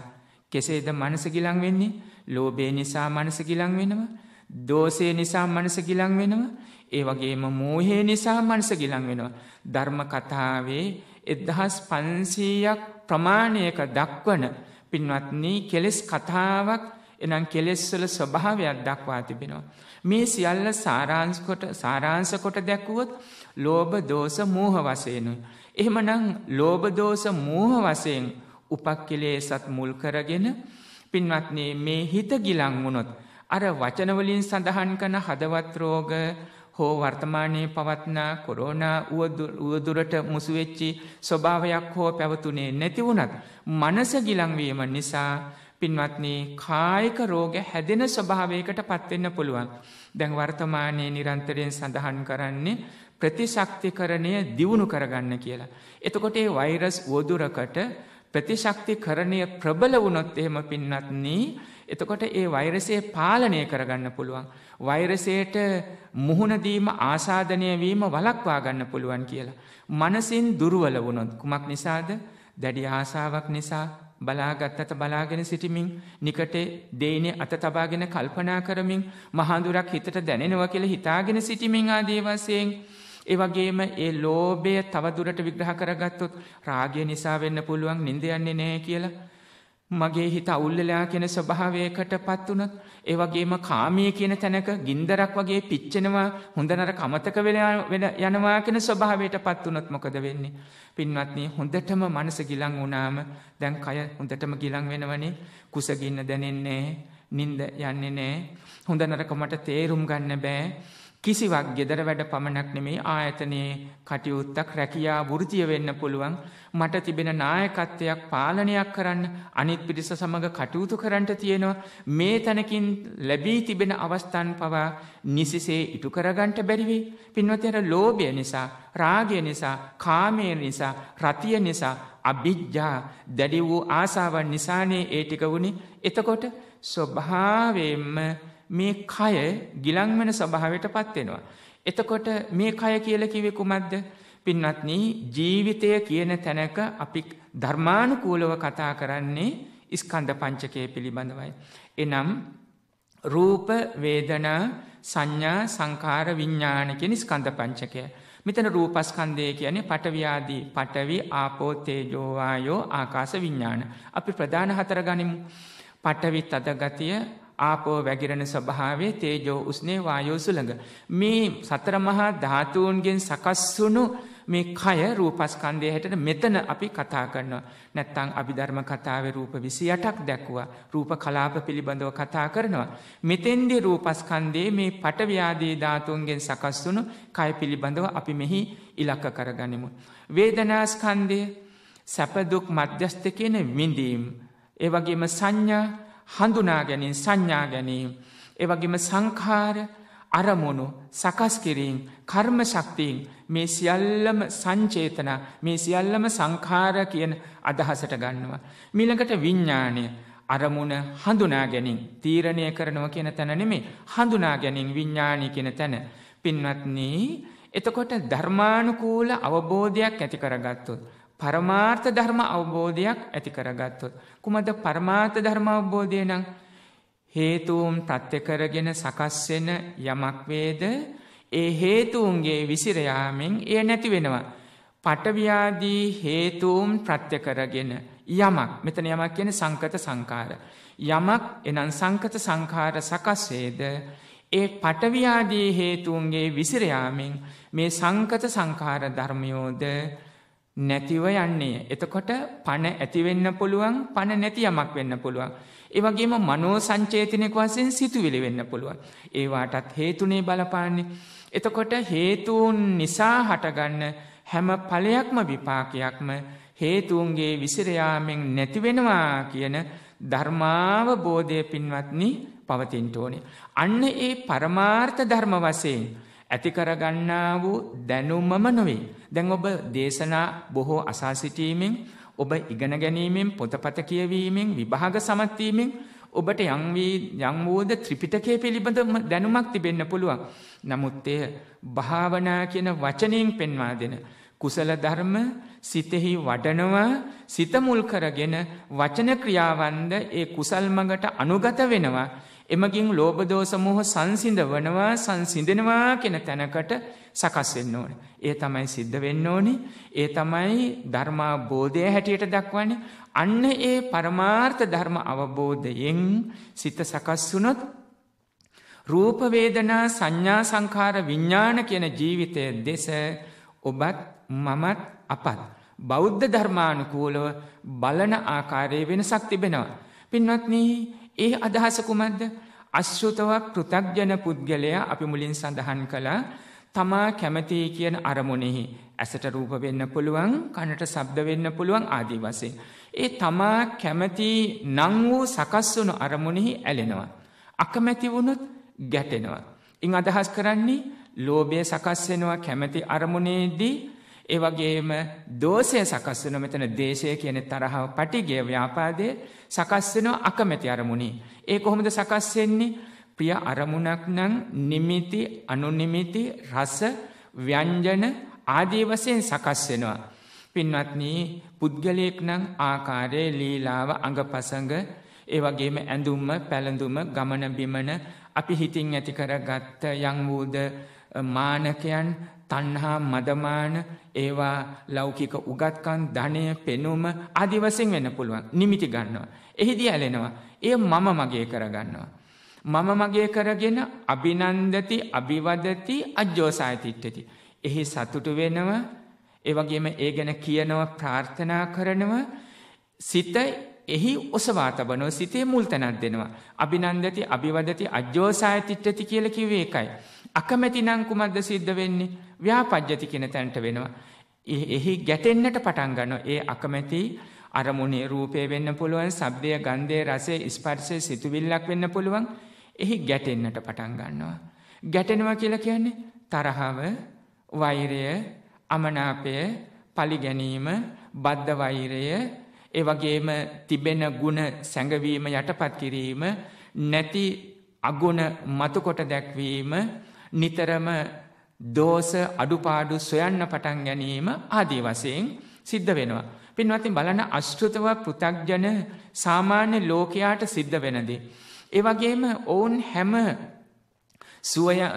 කෙසේද මනස ගිලන් වෙන්නේ? ලෝභය නිසා මනස ගිලන් වෙනවා. දෝෂය නිසා මනස ගිලන් වෙනවා. ඒ වගේම මෝහය නිසා මනස ගිලන් වෙනවා. ධර්ම කතාවේ 1500ක් ප්‍රමාණයක දක්වන පින්වත්නි කෙලෙස් කතාවක් එනම් කෙලෙස් වල ස්වභාවයක් දක්වා තිබෙනවා. මේ සියල්ල සාරාංශ කොට දැක්වුවොත් ලෝභ දෝෂ මෝහ වශයෙන්. එහෙමනම් ලෝභ දෝෂ මෝහ වශයෙන් උපක්ඛලේසත් මුල් කරගෙන පින්වත්නි මේ හිත ගිලන් වුණොත් අර වචන වලින් සඳහන් කරන හදවත් රෝග හෝ වර්තමානයේ පවත්නා කොරෝනා උවදුරට මුසු වෙච්චි ස්වභාවයක් හෝ පැවතුනේ නැති වුණත් මනස ගිලන් වීම නිසා පින්වත්නි කායික රෝග හැදෙන ස්වභාවයකට පත් වෙන්න පුළුවන්. දැන් වර්තමානයේ නිරන්තරයෙන් සඳහන් කරන්නේ ප්‍රතිශක්තිකරණය දියුණු කරගන්න කියලා. එතකොට මේ වෛරස් උවදුරකට ප්‍රතිශක්තිකරණය ප්‍රබල වුණොත් එහෙම පින්වත්නි එතකොට ඒ වෛරසය පාලනය කරගන්න පුළුවන්. වෛරසයට මුහුණ දීම ආසාදනය වීම වළක්වා ගන්න පුළුවන් කියලා. මනසින් දුර්වල වුණොත් කුමක් නිසාද? දැඩි ආසාවක් නිසා බලාගත්තට බලාගෙන සිටිමින් නිකටේ දෙයිනේ අත තබාගෙන කල්පනා කරමින් මහඳුරක් හිතට දැනෙනවා කියලා හිතාගෙන සිටිමින් ආදී වශයෙන් ඒ වගේම ඒ ලෝභය තවදුරට විග්‍රහ කරගත්තොත් රාගය නිසා වෙන්න පුළුවන් නිින්ද යන්නේ නැහැ කියලා. මගේ හිත අවුල් වෙලා කියන ස්වභාවයකටපත් උනොත් ඒ වගේම කාමයේ කියන තැනක ගින්දරක් වගේ පිච්චෙනවා හොඳ නරක අමතක වෙලා යනවා කියන ස්වභාවයටපත් උනොත් මොකද වෙන්නේ? පින්වත්නි හොඳටම මනස ගිලන් වුණාම දැන් කය හොඳටම ගිලන් වෙනවනේ. කුසගින්න දැනෙන්නේ නැහැ, නිින්ද යන්නේ නැහැ, හොඳ නරක මට තේරුම් ගන්න බෑ. කිසිවක් gedara වැඩ පමණක් නෙමේ ආයතනයේ කටයුත්තක් රැකියා වෘතිය වෙන්න පුළුවන්. මට තිබෙන නායකත්වයක් පාලනයක් කරන්න අනිත් පිරිස සමග කටයුතු කරන්නට තියෙනවා. මේ තැනකින් ලැබී තිබෙන අවස්ථාන් පවා නිසිසේ ඉටු කරගන්නට බැරි වෙයි. පින්වත්නි අර ලෝභය නිසා, රාගය නිසා, කාමය නිසා, රතිය නිසා, අභිජ්ජා දැඩි වූ ආසාවන් නිසානේ ඒ ටික වුණේ. එතකොට ස්වභාවයෙන්ම මේ කය ගිලන් වෙන ස්වභාවයටපත් වෙනවා. එතකොට මේ කය කියලා කිව්වේ කුමක්ද? පින්වත්නි ජීවිතය කියන තැනක අපි ධර්මානුකූලව කතා කරන්නේ ස්කන්ධ පංචකය පිළිබඳවයි. එනම් රූප, වේදනා, සංඥා, සංකාර, විඥාන කියන ස්කන්ධ පංචකය. මෙතන රූපස්කන්ධය කියන්නේ පඨවි ආදී පඨවි, ආපෝ, තේජෝ, වායෝ, ආකාශ, විඥාන. අපි ප්‍රධාන හතර ගනිමු. පඨවි තද ගතිය, ආපෝ වැగిරෙන ස්වභාවය, තේජෝ උස්නේ, වායෝ සුළඟ. මේ සතර මහා ධාතුන්ගෙන් සකස් වුණු මේ කය රූපස්කන්ධය හැටියට මෙතන අපි කතා කරනවා. නැත්තම් අභිධර්ම කතාවේ රූප 28ක් දැක්ුවා. රූප කලාප පිළිබඳව කතා කරනවා. මෙතෙන්දී රූපස්කන්ධයේ මේ පඨවි ආදී ධාතුන්ගෙන් සකස් වුණු කය පිළිබඳව අපි මෙහි ඉලක්ක කරගනිමු. වේදනාස්කන්ධය සැප දුක් මධ්‍යස්ථ කියන විඳීම්. ඒ වගේම සංඥා හඳුනා ගැනීම, සංඥා ගැනීම. ඒ වගේම සංඛාර අරමුණු සකස් කිරීම, කර්ම ශක්තියින් මේ සියල්ලම සංචේතන, මේ සියල්ලම සංඛාර කියන අදහසට ගන්නවා. ඊළඟට විඥාණය අරමුණ හඳුනා ගැනීම, තීරණය කරනවා කියන තැන නෙමෙයි, හඳුනා ගැනීම විඥාණය කියන තැන. පින්වත්නි එතකොට ධර්මානුකූල අවබෝධයක් ඇති කරගත්තොත්, පරමාර්ථ ධර්ම අවබෝධයක් ඇති කරගත්තොත් කුමද පරමාර්ථ ධර්ම අවබෝධය නම්? හේතුන් ප්‍රත්‍ය කරගෙන සකස් වෙන යමක් වේද ඒ හේතුන්ගේ විසිර යාමෙන් එය නැති වෙනවා. පඨවි ආදී හේතුන් ප්‍රත්‍ය කරගෙන යමක්, මෙතන යමක් කියන්නේ සංකත සංකාර. යමක් එනම් සංකත සංකාර සකස් වේද ඒ පඨවි ආදී හේතුන්ගේ විසිර යාමෙන් මේ සංකත සංකාර ධර්මයෝද නැතිව යන්නේ. එතකොට පණ ඇති වෙන්න පුළුවන්, පණ නැති යමක් වෙන්න පුළුවන්. ඒ වගේම මනෝ සංචේතනික වශයෙන් සිතුවිලි වෙන්න පුළුවන්. ඒ වාටත් හේතුනේ බලපාන්නේ. එතකොට හේතුන් නිසා හටගන්න හැම ඵලයක්ම විපාකයක්ම හේතුන්ගේ විසිර යාමෙන් නැති වෙනවා කියන ධර්මාවබෝධය පින්වත්නි පවතින්න ඕනේ. අන්න ඒ පරමාර්ථ ධර්ම වශයෙන් ඇති කරගන්නා වූ දැනුමම නොවේ. දැන් ඔබ දේශනා බොහෝ අසා සිටීමෙන්, ඔබ ඉගෙන ගැනීමෙන්, පොතපත කියවීමෙන්, විභාග සමත් වීමෙන් ඔබට යම් වූද ත්‍රිපිටකය පිළිබඳ දැනුමක් තිබෙන්න පුළුවන්. නමුත් එය භාවනා කියන වචනයෙන් පෙන්වා දෙන කුසල ධර්ම සිතෙහි වඩනවා, සිත මුල් කරගෙන වචන ක්‍රියාවන්ද ඒ කුසල් මඟට අනුගත වෙනවා. එමගින් ලෝභ දෝෂ මොහ සංසිඳනවා කියන තැනකට සකස් වෙන්න ඕනේ. ඒ තමයි සිද්ධ වෙන්න ඕනේ. ඒ තමයි ධර්මාබෝධය හැටියට දක්වන්නේ. අන්න ඒ පරමාර්ථ ධර්ම අවබෝධයෙන් සිත සකස් වුණොත් රූප වේදනා සංඥා සංඛාර විඥාන කියන ජීවිතයේ දෙස ඔබත් මමත් අපත් බෞද්ධ ධර්මානුකූලව බලන ආකාරයේ වෙනසක් තිබෙනවා. පින්වත්නි, ඒ අදහස කුමක්ද? අශෘතව පෘථග්ජන පුද්ගලයා අපි මුලින් සඳහන් කළා තමා කැමති කියන අරමුණෙහි ඇසට රූප වෙන්න පුළුවන්, කනට ශබ්ද වෙන්න පුළුවන් ආදී වශයෙන් ඒ තමා කැමති නම් වූ සකස් වුණු අරමුණෙහි ඇලෙනවා. අකමැති වුණොත් ගැටෙනවා. ඉන් අදහස් කරන්නේ ලෝභය සකස් වෙනවා කැමති අරමුණේදී. ඒ වගේම දෝෂය සකස් වෙනවා. මෙතන දේශය කියන තරහව, පටිඝය, ව්‍යාපාදය සකස් වෙනවා අකමැති අරමුණේ. ඒ කොහොමද සකස් වෙන්නේ? ප්‍රිය අරමුණක් නම් නිමිති, අනුනිමිති, රස, ව්‍යංජන ආදී වශයෙන් සකස් වෙනවා. පින්වත්නි, පුද්ගලයෙක් නම් ආකාරයේ, ලීලාව, අංගපසංග, ඒ වගේම ඇඳුම, පැළඳුම, ගමන බිමන අපි හිතින් ඇති කරගත්ත යම් වූද මානකයන්, තණ්හා, මදමාන, ඒවා ලෞකික උගත්කම්, ධනය, පෙනුම ආදී වශයෙන් වෙන්න පුළුවන්. නිමිති ගන්නවා. එහිදී ඇලෙනවා. ඒ මම මගේ කරගන්නවා. මම මගේ කරගෙන අභිනන්දති, අභිවදති, අජ්ජෝසාය තිට්ඨති. එහි සතුටු වෙනවා. ඒ වගේම ඒ ගැන කියනවා, ප්‍රාර්ථනා කරනවා. සිත එහි ඔසවා තබනවා. සිතේ මුල් තැනක් දෙනවා. අභිනන්දති, අභිවදති, අජ්ජෝසාය තිට්ඨති කියලා කිව්වේ ඒකයි. අකමැති නම් කුමක්ද සිද්ධ වෙන්නේ? ව්‍යාපජ්ජති කියන තැනට වෙනවා. එහි ගැටෙන්නට පටන් ගන්නවා. ඒ අකමැති අරමුණේ රූපේ වෙන්න පුළුවන්, ශබ්දය, ගන්ධය, රසය, ස්පර්ශය, සිතුවිල්ලක් වෙන්න පුළුවන්. එහි ගැටෙන්නට පටන් ගන්නවා. ගැටෙනවා කියලා කියන්නේ තරහව, වෛරය, අමනාපය, පලිගැනීම, බද්ධ වෛරය, ඒ වගේම තිබෙන ගුණ සැඟවීම, යටපත් කිරීම, නැති අගුණ මතුකොට දැක්වීම, නිතරම දෝෂ අඩුපාඩු සොයන්න පටන් ගැනීම ආදී වශයෙන් සිද්ධ වෙනවා. පින්වත්නි, බලන අශෘතව පෘථග්ජන සාමාන්‍ය ලෝකයාට සිද්ධ වෙන දේ. ඒ වගේම ඔවුන්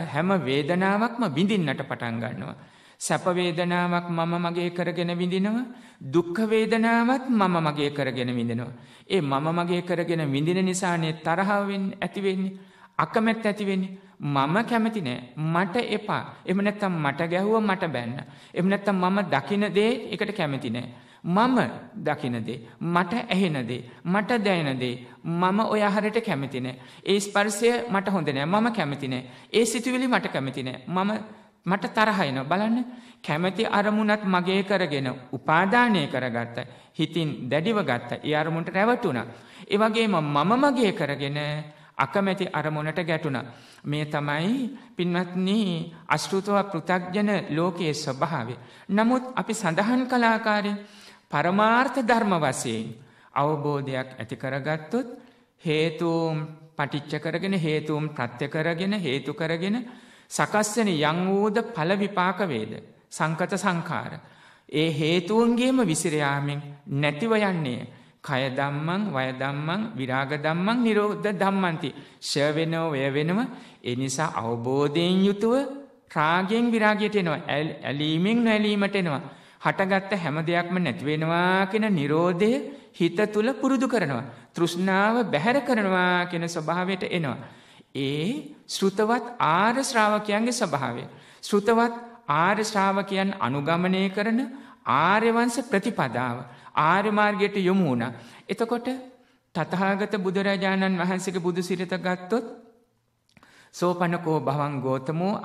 හැම වේදනාවක්ම විඳින්නට පටන් ගන්නවා. සැප වේදනාවක් මම මගේ කරගෙන විඳිනවා. දුක්ඛ වේදනාවත් මම මගේ කරගෙන විඳිනවා. ඒ මම මගේ කරගෙන විඳින නිසානේ තරහව ඇති වෙන්නේ, අකමැත්ත ඇති වෙන්නේ. මම කැමති නෑ, මට එපා. එහෙම නැත්නම් මට ගැහුවා, මට බැන්න. එහෙම නැත්නම් මම දකින දේ එකට කැමති නෑ. මම දකින දේ, මට ඇහෙන දේ, මට දැනෙන දේ මම ඔය ආහාරයට කැමති නෑ. ඒ ස්පර්ශය මට හොඳ නෑ, මම කැමති නෑ. ඒ සිතුවිලි මට කැමති නෑ. මට තරහ එනවා. බලන්න, කැමැති අරමුණත් මගේ කරගෙන උපාදානය කරගත්තා. හිතින් දැඩිව ගත්තා. ඒ අරමුණට රැවටුණා. ඒ වගේම මම මගේ කරගෙන අකමැති අරමුණට ගැටුණා. මේ තමයි පින්වත්නි අශෘතව පෘථග්ජන ලෝකයේ ස්වභාවය. නමුත් අපි සඳහන් කළ ආකාරයෙන් පරමාර්ථ ධර්ම වශයෙන් අවබෝධයක් ඇති කරගත්තොත්, හේතුන් පටිච්ච කරගෙන, හේතුන් ප්‍රත්‍ය කරගෙන, හේතු කරගෙන සකස් වෙන යම් වූද ඵල විපාක වේද සංකත සංඛාර. ඒ හේතුන්ගේම විසිර යාමෙන් නැතිව යන්නේ කය ධම්මං, වය ධම්මං, විරාග ධම්මං, නිරෝධ ධම්මන්ති. ෂය වෙනව, වය වෙනව. ඒ නිසා අවබෝධයෙන් යුතුව රාගයෙන් විරාගයට එනවා, ඇලීමෙන් නොඇලීමට එනවා. හටගත්ත හැම දෙයක්ම නැති වෙනවා කියන නිරෝධය හිත තුල පුරුදු කරනවා. තෘෂ්ණාව බැහැර කරනවා කියන ස්වභාවයට එනවා. ඒ ශ්‍රුතවත් ආර්ය ශ්‍රාවකයන්ගේ ස්වභාවය. ශ්‍රුතවත් ආර්ය ශ්‍රාවකයන් අනුගමනය කරන ආර්ය වංශ ප්‍රතිපදාව, ආර්ය මාර්ගයට යොමු වුණා. එතකොට තථාගත බුදුරජාණන් වහන්සේගේ බුදු සිරිත ගත්තොත්, සෝපනකෝ භවං ගෝතමෝ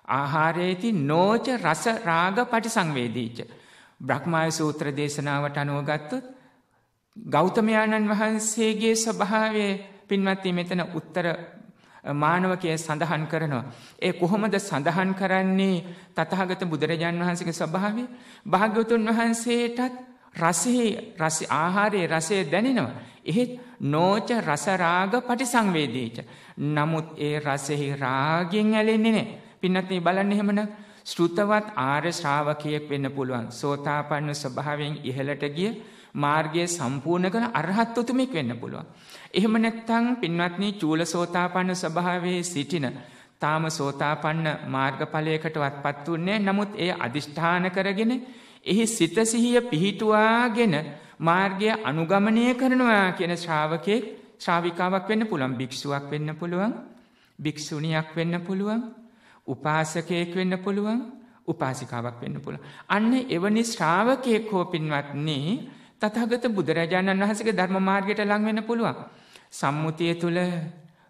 ආහාරේති නෝච රස රාග පටිසංවේදීච. බ්‍රහ්මාය සූත්‍ර දේශනාවට අනුව ගත්තොත් ගෞතමයාණන් වහන්සේගේ ස්වභාවය පින්වත්නි මෙතන උත්තර මානවකයේ සඳහන් කරනවා. ඒ කොහොමද සඳහන් කරන්නේ? තථාගත බුදුරජාණන් වහන්සේගේ ස්වභාවය භාග්‍යවතුන් වහන්සේටත් රස ආහාරයේ රසය දැනෙනවා. එහෙත් නෝච රස රාග පටිසංවේදීච. නමුත් ඒ රසෙහි රාගයෙන් ඇලෙන්නේ නැහැ. පින්නත් මේ බලන්න එහෙමනම් ශ්‍රුතවත් ආර්ය ශ්‍රාවකයෙක් වෙන්න පුළුවන්. සෝතාපන්න ස්වභාවයෙන් ඉහළට ගිය මාර්ගය සම්පූර්ණ කරන අරහත් උතුමෙක් වෙන්න පුළුවන්. එහෙම නැත්නම් පින්වත්නි චූල සෝතාපන්න ස්වභාවයේ සිටින තාම සෝතාපන්න මාර්ගඵලයකටවත්පත් වුන්නේ. නමුත් ඒ අදිෂ්ඨාන කරගෙන එහි සිත සිහිය පිහිටුවාගෙන මාර්ගය අනුගමනය කරනවා කියන ශ්‍රාවකෙක් ශ්‍රාවිකාවක් වෙන්න පුළුවන්. භික්ෂුවක් වෙන්න පුළුවන්. භික්ෂුණියක් වෙන්න පුළුවන්. උපාසකයෙක් වෙන්න පුළුවන්. උපාසිකාවක් වෙන්න පුළුවන්. අන්න එවැනි ශ්‍රාවකයෙක් හෝ පින්වත්නි තථාගත බුදුරජාණන් වහන්සේගේ ධර්ම මාර්ගයට ලං වෙන්න පුළුවන්. සම්මුතිය තුල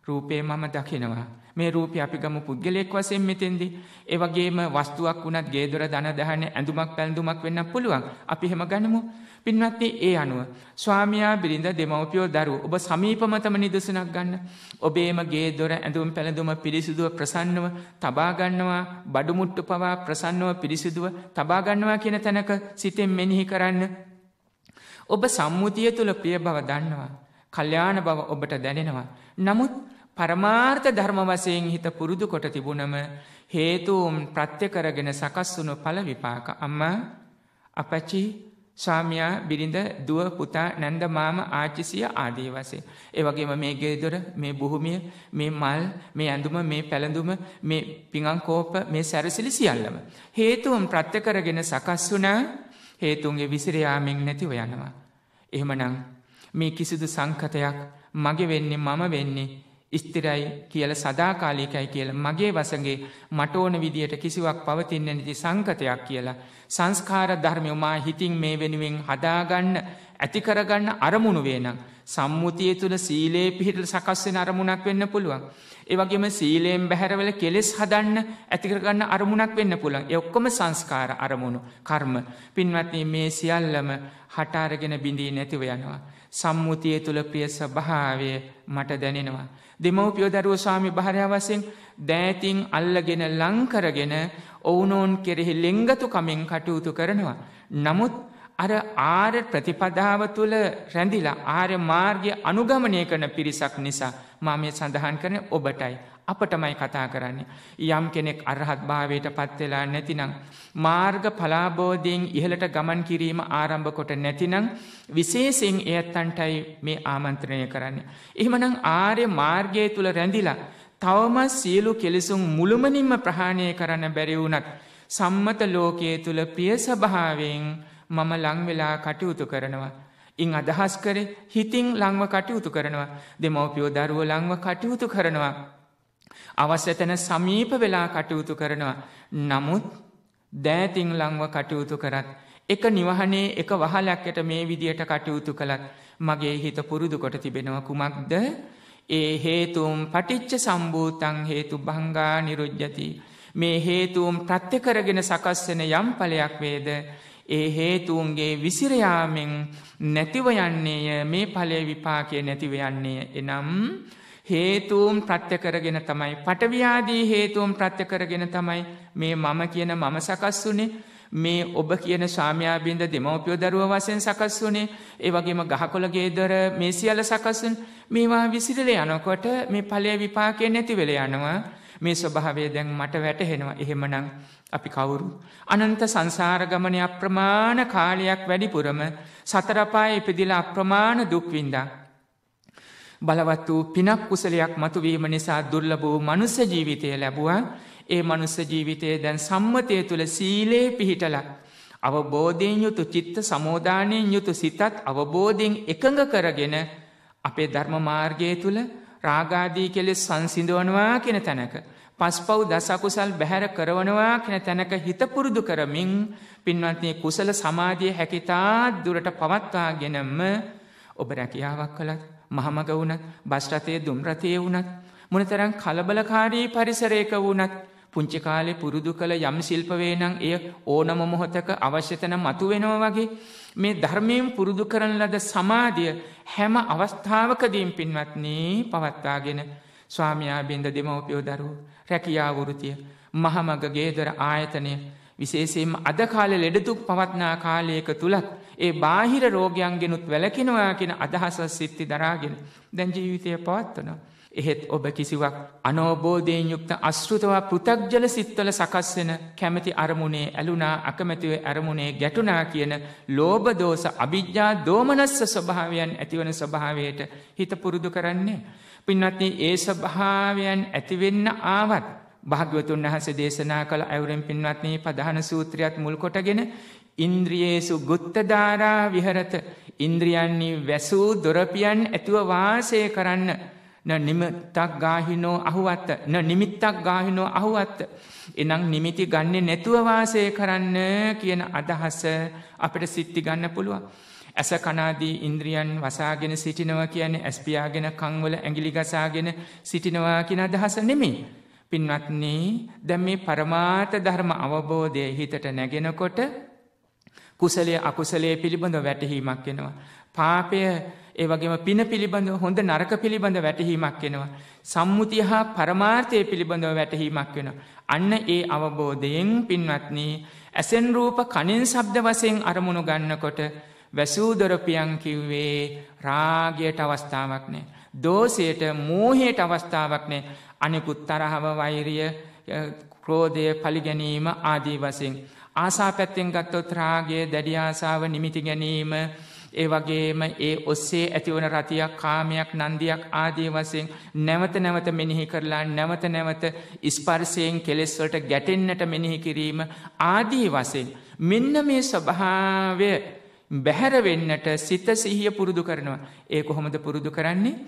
රූපේ මම දකිනවා. මේ රූපය අපි ගමු පුද්ගලයෙක් වශයෙන් මෙතෙන්දී. ඒ වගේම වස්තුවක් වුණත් ගේ දොර දන දහන ඇඳුමක් පැළඳුමක් වෙන්න පුළුවන්. අපි එහෙම ගනිමු. පින්වත්නි ඒ අනුව ස්වාමියා බිරිඳ දෙමව්පියෝ දරුවෝ ඔබ සමීපමතම නිදසුනක් ගන්න. ඔබේම ගේ දොර ඇඳුම් පැළඳුම පිරිසිදුව ප්‍රසන්නව තබා ගන්නවා. බඩු මුට්ටු පවා ප්‍රසන්නව පිරිසිදුව තබා ගන්නවා කියන තැනක සිතෙන් මෙනෙහි කරන්න. ඔබ සම්මුතිය තුල ප්‍රිය බව දන්නවා. කල්යාණ බව ඔබට දැනෙනවා. නමුත් පරමාර්ථ ධර්ම වශයෙන් හිත පුරුදු කොට තිබුණම හේතුන් ප්‍රත්‍ය කරගෙන සකස් වුණු ඵල විපාක අම්මා අපච්චි ස්වාමියා බිරිඳ දුව පුතා නැන්ද මාම ආච්චිසිය ආදී වශයෙන් ඒ වගේම මේ ගේ දොර මේ භූමිය මේ මල් මේ ඇඳුම මේ පැළඳුම මේ පිඟන් කෝප මේ සැරසිලි සියල්ලම හේතුන් ප්‍රත්‍ය කරගෙන සකස් වුණා. හේතුන්ගේ විසිර යාමෙන් නැතිව යනවා. එහෙමනම් මේ කිසිදු සංකතයක් මගේ වෙන්නේ මම වෙන්නේ ස්ථිරයි කියලා සදාකාලිකයි කියලා මගේ වසඟේ මට ඕන විදියට කිසිවක් පවතින්නේ නැති සංකතයක් කියලා සංස්කාර ධර්මය මා හිතින් මේ වෙනුවෙන් හදාගන්න ඇති කරගන්න අරමුණු වේනම් සම්මුතිය තුල සීලේ පිහිටල සකස් වෙන අරමුණක් වෙන්න පුළුවන්. ඒ වගේම සීලයෙන් බැහැරවල කෙලෙස් හදන්න ඇති කරගන්න අරමුණක් වෙන්න පුළුවන්. ඒ ඔක්කොම සංස්කාර අරමුණු කර්ම. පින්වත්නි මේ සියල්ලම හට අරගෙන බිඳී නැතිව යනවා. සම්මුතිය තුල ප්‍රිය ස්වභාවය මට දැනෙනවා. දෙමව්පියෝ දරුවෝ ස්වාමි භාර්යාව වශයෙන් දෑතින් අල්ලගෙන ලං කරගෙන ඔවුනෝන් කෙරෙහි ලෙන්ගතු කමෙන් කටයුතු කරනවා. නමුත් අර ආර්ය ප්‍රතිපදාව තුළ රැඳිලා ආර්ය මාර්ගය අනුගමනය කරන පිරිසක් නිසා මම මේ සඳහන් කරන්නේ ඔබටයි අපටමයි කතා කරන්නේ. යම් කෙනෙක් අරහත් භාවයට පත් වෙලා නැතිනම් මාර්ග ඵලාබෝධයෙන් ඉහළට ගමන් කිරීම ආරම්භ කොට නැතිනම් විශේෂයෙන් එයත්න්ටයි මේ ආමන්ත්‍රණය කරන්නේ. එහෙමනම් ආර්ය මාර්ගය තුල රැඳිලා තවම සියලු කෙලෙසුන් මුළුමනින්ම ප්‍රහාණය කරන්න බැරි වුණත් සම්මත ලෝකයේ තුල ප්‍රිය ස්වභාවයෙන් මම ලං වෙලා කටයුතු කරනවා. ඉන් අදහස් කරේ හිතින් ලංව කටයුතු කරනවා. දෙමව්පියෝ දරුවෝ ලංව කටයුතු කරනවා. අවශ්‍ය තැන සමීප වෙලා කටයුතු කරනවා. නමුත් දෑතින් ලංව කටයුතු කරත් එක නිවහනේ එක වහලක්කට මේ විදියට කටයුතු කළත් මගේ හිත පුරුදු කොට තිබෙනවා කුමක්ද? ඒ හේතුම් පටිච්ච සම්භූතං හේතු භංගා නිරුජ්ජති. මේ හේතුම් ප්‍රත්‍ය කරගෙන සකස් වෙන යම් ඵලයක් වේද ඒ හේතුන්ගේ විසිර යාමෙන් නැතිව යන්නේය. මේ ඵලයේ විපාකයේ නැතිව යන්නේය. එනම් හේතුන් ප්‍රත්‍ය කරගෙන තමයි පඨවි ආදී හේතුන් ප්‍රත්‍ය කරගෙන තමයි මේ මම කියන මම සකස් වුනේ. මේ ඔබ කියන ස්වාමියා බින්ද දෙමව්පියෝ දරුවෝ වශයෙන් සකස් වුනේ. ඒ වගේම ගහකොළ ගේදොර මේ සියල්ල සකස් වුනේ. මේවා විසිරලා යනකොට මේ ඵලයේ විපාකයේ නැති වෙලා යනවා. මේ ස්වභාවය දැන් මට වැටහෙනවා. එහෙමනම් අපි කවුරු අනන්ත සංසාර ගමනේ අප්‍රමාණ කාලයක් වැඩිපුරම සතර පායේ ඉපදිලා අප්‍රමාණ දුක් විඳා බලවත් වූ පිනක් කුසලයක් මතුවීම නිසා දුර්ලභ වූ මනුෂ්‍ය ජීවිතය ලැබුවා. ඒ මනුෂ්‍ය ජීවිතයේ දැන් සම්මතය තුල සීලේ පිහිටලා අවබෝධයෙන් යුතු චිත්ත සමෝදානයෙන් යුතු සිතත් අවබෝධයෙන් එකඟ කරගෙන අපේ ධර්ම මාර්ගයේ තුල රාගාදී කෙලෙස් සංසිඳවනවා කියන තැනක පස්පව් දස අකුසල් බැහැර කරවනවා කියන තැනක හිත පුරුදු කරමින් පින්වත්නි කුසල සමාධිය හැකිතා දුරට පවත්වාගෙනම ඔබ රැකියාවක් කළත් මහමග වුණත් බස් රථයේ දුම් රථයේ වුණත් මොනතරම් කලබලකාරී පරිසරයක වුණත් පුංචි කාලේ පුරුදු කළ යම් ශිල්ප වේ නම් එය ඕනම මොහොතක අවශ්‍ය තැන මතුවෙනවා වගේ මේ ධර්මයෙන් පුරුදු කරන ලද සමාධිය හැම අවස්ථාවකදීම පින්වත්නි පවත්වාගෙන ස්වාමියා බින්ද දෙමව්පියෝ දරුවෝ රැකියාව වෘතිය මහමග ගේදර ආයතනය විශේෂයෙන්ම අද කාලේ ලෙඩ දුක් පවත්නා කාලයක තුලත් ඒ බාහිර රෝගයන්ගෙනුත් වැළකෙනවා කියන අදහස සිත්ති දරාගෙන දැන් ජීවිතය පවත්වනවා. එහෙත් ඔබ කිසිවක් අනෝබෝධයෙන් යුක්ත අශෘතව පෘථග්ජල සිත්වල සකස් වෙන කැමැති අරමුණේ ඇලුනා අකමැති අරමුණේ ගැටුණා කියන ලෝභ දෝෂ අවිජ්ජා දෝමනස්ස ස්වභාවයන් ඇතිවන ස්වභාවයට හිත පුරුදු කරන්නේ. පින්වත්නි ඒ ස්වභාවයන් ඇති වෙන්න ආවත් භාග්‍යවතුන් වහන්සේ දේශනා කළ අයුරෙන් පින්වත්නි ප්‍රධාන සූත්‍රයත් මුල් කොටගෙන ඉන්ද්‍රියේසු ගුත්තදාරා විහෙරත ඉන්ද්‍රියන්හි වැසූ දොරපියන් ඇතුව වාසය කරන්න නිමිත්තක් ගාහිනෝ අහුවත්ත නිමිත්තක් ගාහිනෝ අහුවත්ත. එනම් නිමිති ගන්නේ නැතුව වාසය කරන්න කියන අදහස අපිට සිත්ති ගන්න පුළුවන්. ඇස කනාදී ඉන්ද්‍රියන් වසාගෙන සිටිනවා කියන්නේ ඇස් පියාගෙන කන් වල ඇඟිලි ගසාගෙන සිටිනවා කියන අදහස නෙමෙයි. පින්වත්නි දැන් මේ පරමාර්ථ ධර්ම අවබෝධය හිතට නැගෙනකොට කුසලයේ අකුසලයේ පිළිබඳ වැටහීමක් එනවා. පාපය ඒ වගේම පින පිළිබඳව හොඳ නරක පිළිබඳ වැටහීමක් එනවා. සම්මුතිය හා පරමාර්ථය පිළිබඳව වැටහීමක් වෙනවා. අන්න ඒ අවබෝධයෙන් පින්වත්නි ඇසෙන් රූප කනෙන් ශබ්ද වශයෙන් අරමුණු ගන්නකොට වැසූ දොරපියන් කිව්වේ රාගයට අවස්ථාවක් නැහැ. දෝෂයට මෝහයට අවස්ථාවක් නැහැ. අනිකුත් තරහව වෛරිය ක්‍රෝධය පරිගැනීම ආදී වශයෙන් ආසා පැත්තෙන් ගත්තොත් රාගය දැඩි ආසාව නිමිති ගැනීම ඒ වගේම ඒ ඔස්සේ ඇතිවන රතියක් කාමයක් නන්දියක් ආදී වශයෙන් නැවත නැවත මෙනෙහි කරලා නැවත නැවත ස්පර්ශයෙන් කෙලෙස් වලට ගැටෙන්නට මෙනෙහි කිරීම ආදී වශයෙන් මෙන්න මේ ස්වභාවය බැහැර වෙන්නට සිත සිහිය පුරුදු කරනවා. ඒ කොහොමද පුරුදු කරන්නේ?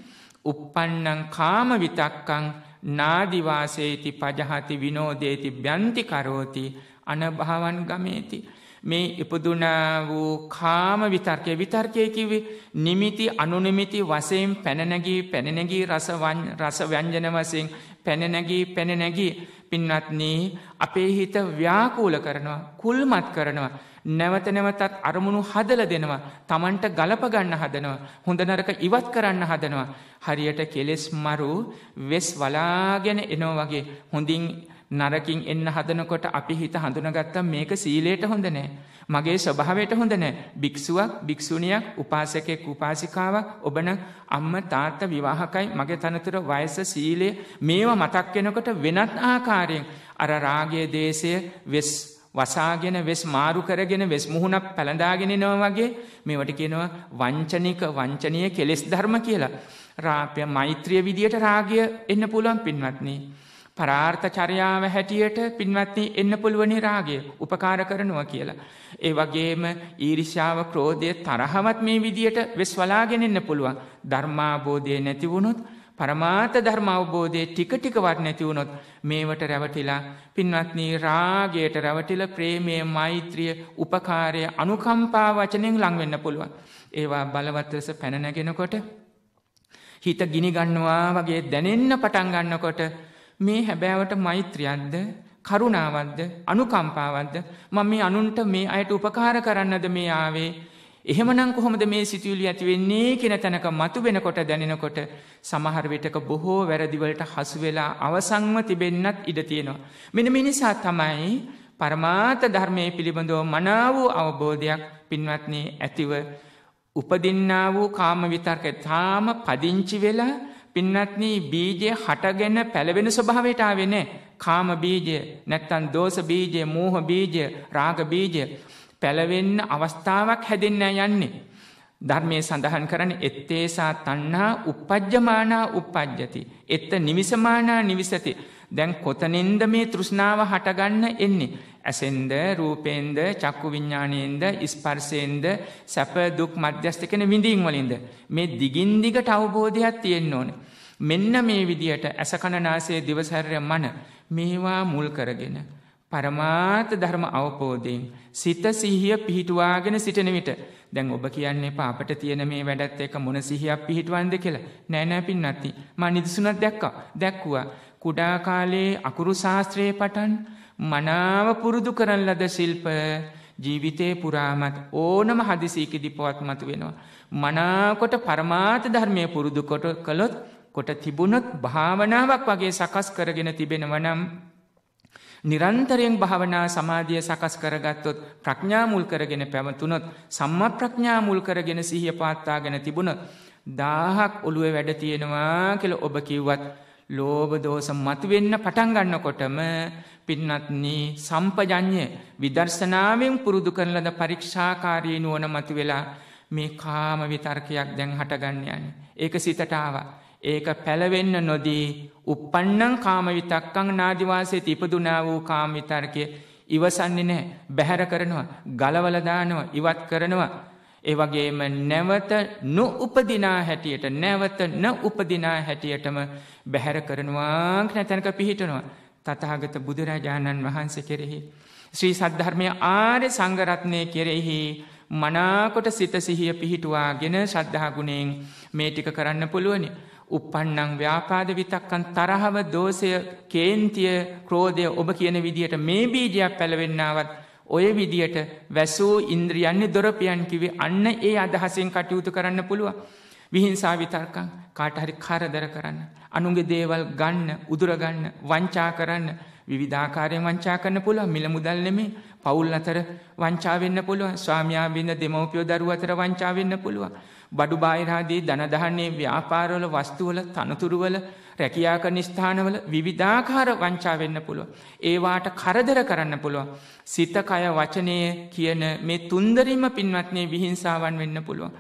uppannං කාම විතක්කං නාදි වාසේති පජහති විනෝදේති බ්‍යන්ති කරෝති අනභවං ගමේති. මේ ඉපදුනා වූ කාම විතර්කයේ කිව්වේ නිමිති අනුනිමිති වශයෙන් පැන නැගී රස ව්‍යංජන වශයෙන් පැන නැගී පින්වත්නි අපේ හිත ව්‍යාකූල කරනවා, කුල්මත් කරනවා, නැවත නැවතත් අරමුණු හදලා දෙනවා, Tamanට ගලප ගන්න හදනවා, හොඳ නරක ඉවත් කරන්න හදනවා. හරියට කෙලෙස් මරු වෙස් වලාගෙන එනවා වගේ හොඳින් නරකින් එන්න හදනකොට අපි හිත හඳුනගත්තා මේක සීලයට හොඳ නැහැ. මගේ ස්වභාවයට හොඳ නැහැ. භික්ෂුවක්, භික්ෂුණියක්, උපාසකෙක්, උපාසිකාවක්, ඔබ නම් අම්මා තාත්තා විවාහකයි, මගේ තනතුර වයස සීලය මේවා මතක් වෙනකොට වෙනත් ආකාරයෙන් අර රාගයේ දේශය වෙස් වසාගෙන වෙස් මාරු කරගෙන වෙස් මුහුණක් පැලඳාගෙන එනවා වගේ මේවට කියනවා වංචනීය කෙලෙස් ධර්ම කියලා. රාප්‍ය මෛත්‍රිය විදියට රාගය එන්න පුළුවන් පින්වත්නි. පරාර්ථ චර්යාව හැටියට පින්වත්නි එන්න පුළුවනි රාගය උපකාර කරනවා කියලා. ඒ වගේම ඊර්ෂ්‍යාව, ක්‍රෝධය, තරහවත් මේ විදියට වෙස් වලාගෙන එන්න පුළුවන්. ධර්මාබෝධය නැති වුණොත්, පරමාර්ථ ධර්ම අවබෝධයේ ටිකවත් නැති වුණොත් මේවට රැවටිලා පින්වත්නි රාගයට රැවටිලා ප්‍රේමය, මෛත්‍රිය, උපකාරය, අනුකම්පා වචනෙන් ලං වෙන්න පුළුවන්. ඒවා බලවත් ලෙස පැන නැගෙනකොට හිත ගිනි ගන්නවා වගේ දැනෙන්න පටන් ගන්නකොට මේ හැබෑවට මෛත්‍රියක්ද, කරුණාවක්ද, අනුකම්පාවක්ද, මම මේ අනුන්ට මේ අයට උපකාර කරන්නද මේ ආවේ? එහෙමනම් කොහොමද මේ සිතුවිලි ඇති වෙන්නේ කියන තැනක මතු වෙනකොට දැනෙනකොට සමහර විටක බොහෝ වැරදි වලට හසු වෙලා අවසන්ව තිබෙන්නත් ඉඩ තියෙනවා. මෙන්න මේ නිසා තමයි පරමාර්ථ ධර්මයේ පිළිබඳව මනාව වූ අවබෝධයක් පින්වත්නි ඇතිව උපදින්නා වූ කාම විතර්කය තාම පදිංචි වෙලා පින්වත්නි බීජය හටගෙන පැලවෙන ස්වභාවයට ආවේ නැහැ. කාම බීජය නැත්තම් දෝෂ බීජය, මෝහ බීජය, රාග බීජය පැලවෙන්න අවස්ථාවක් හැදෙන්න යන්නේ. ධර්මයේ සඳහන් කරන්නේ එත්තේසා තණ්හා uppajjamaana uppajjati. එත්ත නිවිසමානා නිවිසති. දැන් කොතනින්ද මේ තෘෂ්ණාව හටගන්න එන්නේ? ඇසෙන්ද, රූපෙන්ද, චක්කු විඥාණයෙන්ද, ස්පර්ශයෙන්ද, සැප දුක් මධ්‍යස්ථ කියන විඳින් වලින්ද? මේ දිගින් දිගට අවබෝධයක් තියෙන්න ඕනේ. මෙන්න මේ විදියට ඇස කන නාසය දිව ශරීරය මන මේවා මුල් කරගෙන පරමාර්ථ ධර්ම අවබෝධයෙන් සිත සිහිය පිහිටුවාගෙන සිටින විට දැන් ඔබ කියන්නේ එපා අපිට තියෙන මේ වැඩත් එක්ක මොන සිහියක් පිහිටවන්නද කියලා. නෑ පින්නත්නි. මම නිදසුනක් දැක්කුවා. කුඩා කාලේ අකුරු ශාස්ත්‍රයේ පටන් මනාව පුරුදු කරන ලද ශිල්ප ජීවිතේ පුරාමත් ඕනම හදිසියකදී පවත් මතු වෙනවා. මනාකොට පරමාර්ථ ධර්මයේ පුරුදු කොට තිබුණොත් භාවනාවක් වගේ සකස් කරගෙන තිබෙනවා නම් නිරන්තරයෙන් භාවනා සමාධිය සකස් කරගත්තොත් ප්‍රඥා මුල් කරගෙන පැවතුනොත් සම්මා ප්‍රඥා මුල් කරගෙන සිහිය පවත්වාගෙන තිබුණොත් 1000ක් ඔළුවේ වැඩ තියෙනවා කියලා ඔබ කිව්වත් ලෝභ දෝෂ මතුවෙන්න පටන් ගන්නකොටම පින්වත්නි සම්පජඤ්ඤය විදර්ශනාවෙන් පුරුදු කරන ලද පරීක්ෂාකාරී නුවණ මතුවෙලා මේ කාම විතර්කයක් දැන් හටගන්න යන්නේ. ඒක සිතට ආවා. ඒක පැලවෙන්න නොදී uppannam කාම විතක්කං නාදිවාසේති ඉපදුනා වූ කාම විතර්කය ඉවසන්නේ නැහැ. බැහැර කරනවා, ගලවලා දානවා, ඉවත් කරනවා. ඒ වගේම නැවත නොඋපදිනා හැටියටම බැහැර කරනවා නැතනක පිහිටනවා. තථාගත බුදුරජාණන් වහන්සේ කෙරෙහි ශ්‍රී සද්ධර්මයේ ආර්ය සංඝ රත්නයේ කෙරෙහි මනාකොට සිත සිහිය පිහිටුවාගෙන ශ්‍රද්ධා ගුණයෙන් මේ ටික කරන්න පුළුවනි. uppannam ව්‍යාපාද විතක්කන් තරහව දෝෂය කේන්තිය ක්‍රෝධය ඔබ කියන විදියට මේ බීජයක් පැලවෙන්නවත් ඔය විදියට වැසූ ඉන්ද්‍රියන්නේ දොරපියන් කිව්වේ අන්න ඒ අදහසෙන් කටයුතු කරන්න පුළුවන්. විහිංසා විතර්කං කාට හරි කරදර කරන්න, අනුන්ගේ දේවල් ගන්න, උදුර ගන්න, වංචා කරන්න, විවිධාකාරයෙන් වංචා කරන්න පුළුවන්. මිල මුදල් නෙමෙයි, පවුල් අතර වංචා වෙන්න පුළුවන්. ස්වාමියා බින්ද දෙමව්පියෝ දරුවෝ අතර වංචා වෙන්න පුළුවන්. බඩු බාහිර ආදී ධන දහන්නේ ව්‍යාපාරවල, වස්තුවල, තනතුරුවල, රැකියා කරන ස්ථානවල විවිධාකාර වංචා වෙන්න පුළුවන්. ඒවාට කරදර කරන්න පුළුවන්. සිත, කය, වචනය කියන මේ තුන්දරින්ම පින්වත්නි විහිංසාවන් වෙන්න පුළුවන්.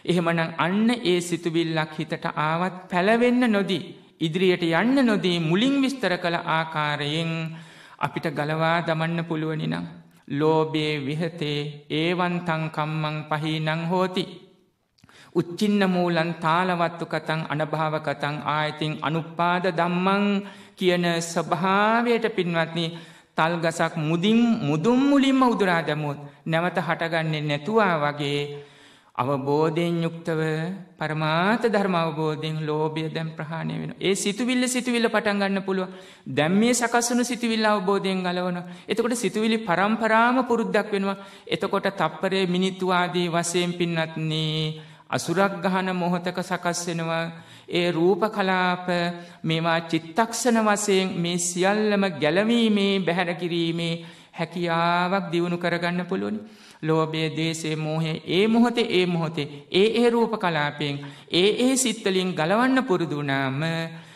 එහෙමනම් අන්න ඒ සිතුවිල්ලක් හිතට ආවත් පැලවෙන්න නොදී, ඉදිරියට යන්න නොදී මුලින් විස්තර කළ ආකාරයෙන් අපිට ගලවා දමන්න පුළුවනි නම් ලෝභයේ විහතේ ඒවන්තං කම්මං පහීනං හෝති උච්චින්න මූලං තාලවත්තු කතං අනභාව කතං ආයතින් අනුපාද ධම්මං කියන ස්වභාවයට පින්වත්නි තල් ගසක් මුදුන් මුලින්ම උදුරා දැමුවොත් නැවත හටගන්නේ නැතුවා වගේ අවබෝධයෙන් යුක්තව පරමාර්ථ ධර්ම අවබෝධයෙන් ලෝභය දැන් ප්‍රහාණය වෙනවා. ඒ සිතුවිල්ල පටන් ගන්න පුළුවන්. දැන් මේ සකස් වුණු සිතුවිල්ල අවබෝධයෙන් ගලවනවා. එතකොට සිතුවිලි පරම්පරාම පුරුද්දක් වෙනවා. එතකොට තප්පරේ මිනිත්තු ආදී වශයෙන් පින්වත්නි අසුරක් ගහන මොහතක සකස් වෙනවා. ඒ රූප කලාප මේවා චිත්තක්ෂණ වශයෙන් මේ සියල්ලම ගැලවීමේ බැහැර කිරීමේ හැකියාවක් දියුණු කරගන්න පුළුවන්. ලෝභය, ද්වේෂය, මෝහය ඒ මොහොතේ ඒ රූප කලාපයෙන් ඒ සිත්වලින් ගලවන්න පුරුදු වුණාම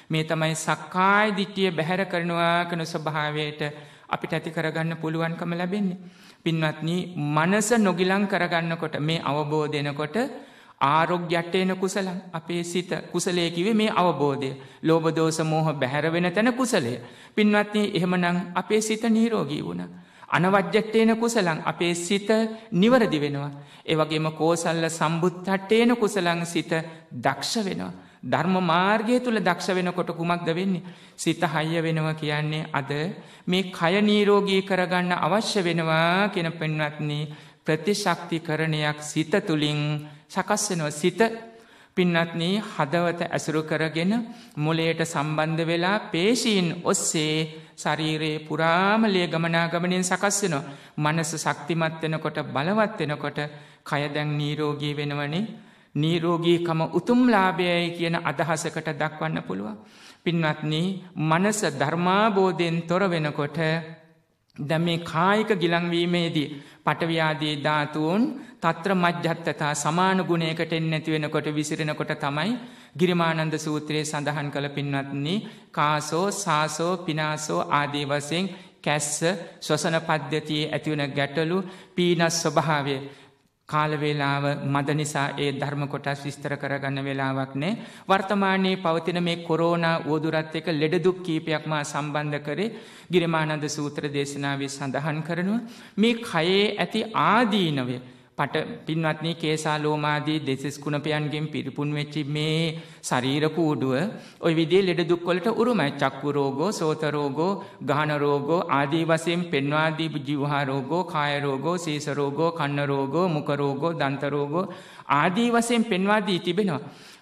මේ තමයි සක්කාය දිට්ඨිය බැහැර කරනවා කියන ස්වභාවයට අපිට ඇති කරගන්න පුළුවන්කම ලැබෙන්නේ. පින්වත්නි, මනස නොගිලන් කරගන්නකොට මේ අවබෝධ එනකොට ආරෝග්‍යට්ඨේන කුසලං අපේ සිත කුසලයේ කිව්වේ මේ අවබෝධය. ලෝභ දෝෂ මෝහ බැහැර වෙන තැන කුසලය. පින්වත්නි, එහෙමනම් අපේ සිත නිරෝගී වුණා. අනවජ්ජට්ඨේන කුසලං අපේ සිත නිවරදි වෙනවා. ඒ වගේම කෝසල්ල සම්බුද්ධට්ඨේන කුසලං සිත දක්ෂ වෙනවා. ධර්ම මාර්ගය තුල දක්ෂ වෙනකොට කුමක්ද වෙන්නේ? සිත හය්‍ය වෙනවා කියන්නේ අද මේ කය නිරෝගී කරගන්න අවශ්‍ය වෙනවා කියන පින්වත්නි ප්‍රතිශක්තිකරණයක් සිත තුලින් සකස් වෙනවා. සිත පින්වත්නි හදවත ඇසුරු කරගෙන මොළයට සම්බන්ධ වෙලා පේශීන් ඔස්සේ ශරීරයේ පුරාම ලේ ගමනාගමනයෙන් සකස් වෙනවා. මනස ශක්තිමත් වෙනකොට, බලවත් වෙනකොට කය දැන් නිරෝගී වෙනවනේ. නිරෝගීකම උතුම් ලාභයයි කියන අදහසකට දක්වන්න පුළුවන්. පින්වත්නි, මනස ධර්මාබෝධයෙන් තොර වෙනකොට දැන් මේ කායික ගිලන්වීමේදී පඨවි ආදී ධාතුන් తත්‍ර මජ්ජත්තතා සමාන ගුණයකට එන්නේ නැති වෙනකොට විසිරෙනකොට තමයි ගිරිමානන්ද සූත්‍රයේ සඳහන් කළ පින්වත්නි කාසෝ සාසෝ පිනාසෝ ආදී වශයෙන් කැස්ස ශ්වසන පද්ධතියේ ඇතිවන ගැටලු පීනස් ස්වභාවය කාල වේලාව මද නිසා ඒ ධර්ම කොටස් විස්තර කරගන්න වෙලාවක් නැහැ. වර්තමානයේ පවතින මේ කොරෝනා වෝදුරත් එක්ක ලෙඩ දුක් කීපයක් මා සම්බන්ධ කරේ ගිරිමානන්ද සූත්‍ර දේශනාවේ සඳහන් කරනවා. මේ කයේ ඇති ආදීනවය පින්වත්නි කේසා ලෝමාදී දෙසිස් කුණපයන්ගෙන් පිරිපුන් වෙච්ච මේ ශරීර කූඩුව ওই විදිහේ ලෙඩ දුක් වලට උරුමයි. චක්කු රෝගෝ, සෝත රෝගෝ, ගහන රෝගෝ ආදී වශයෙන් පෙන්වා දී ජීවහා රෝගෝ, කාය රෝගෝ, සීස රෝගෝ, කන්න රෝගෝ, මුඛ රෝගෝ, දන්ත රෝගෝ ආදී වශයෙන් පෙන්වා දී තිබෙනවා.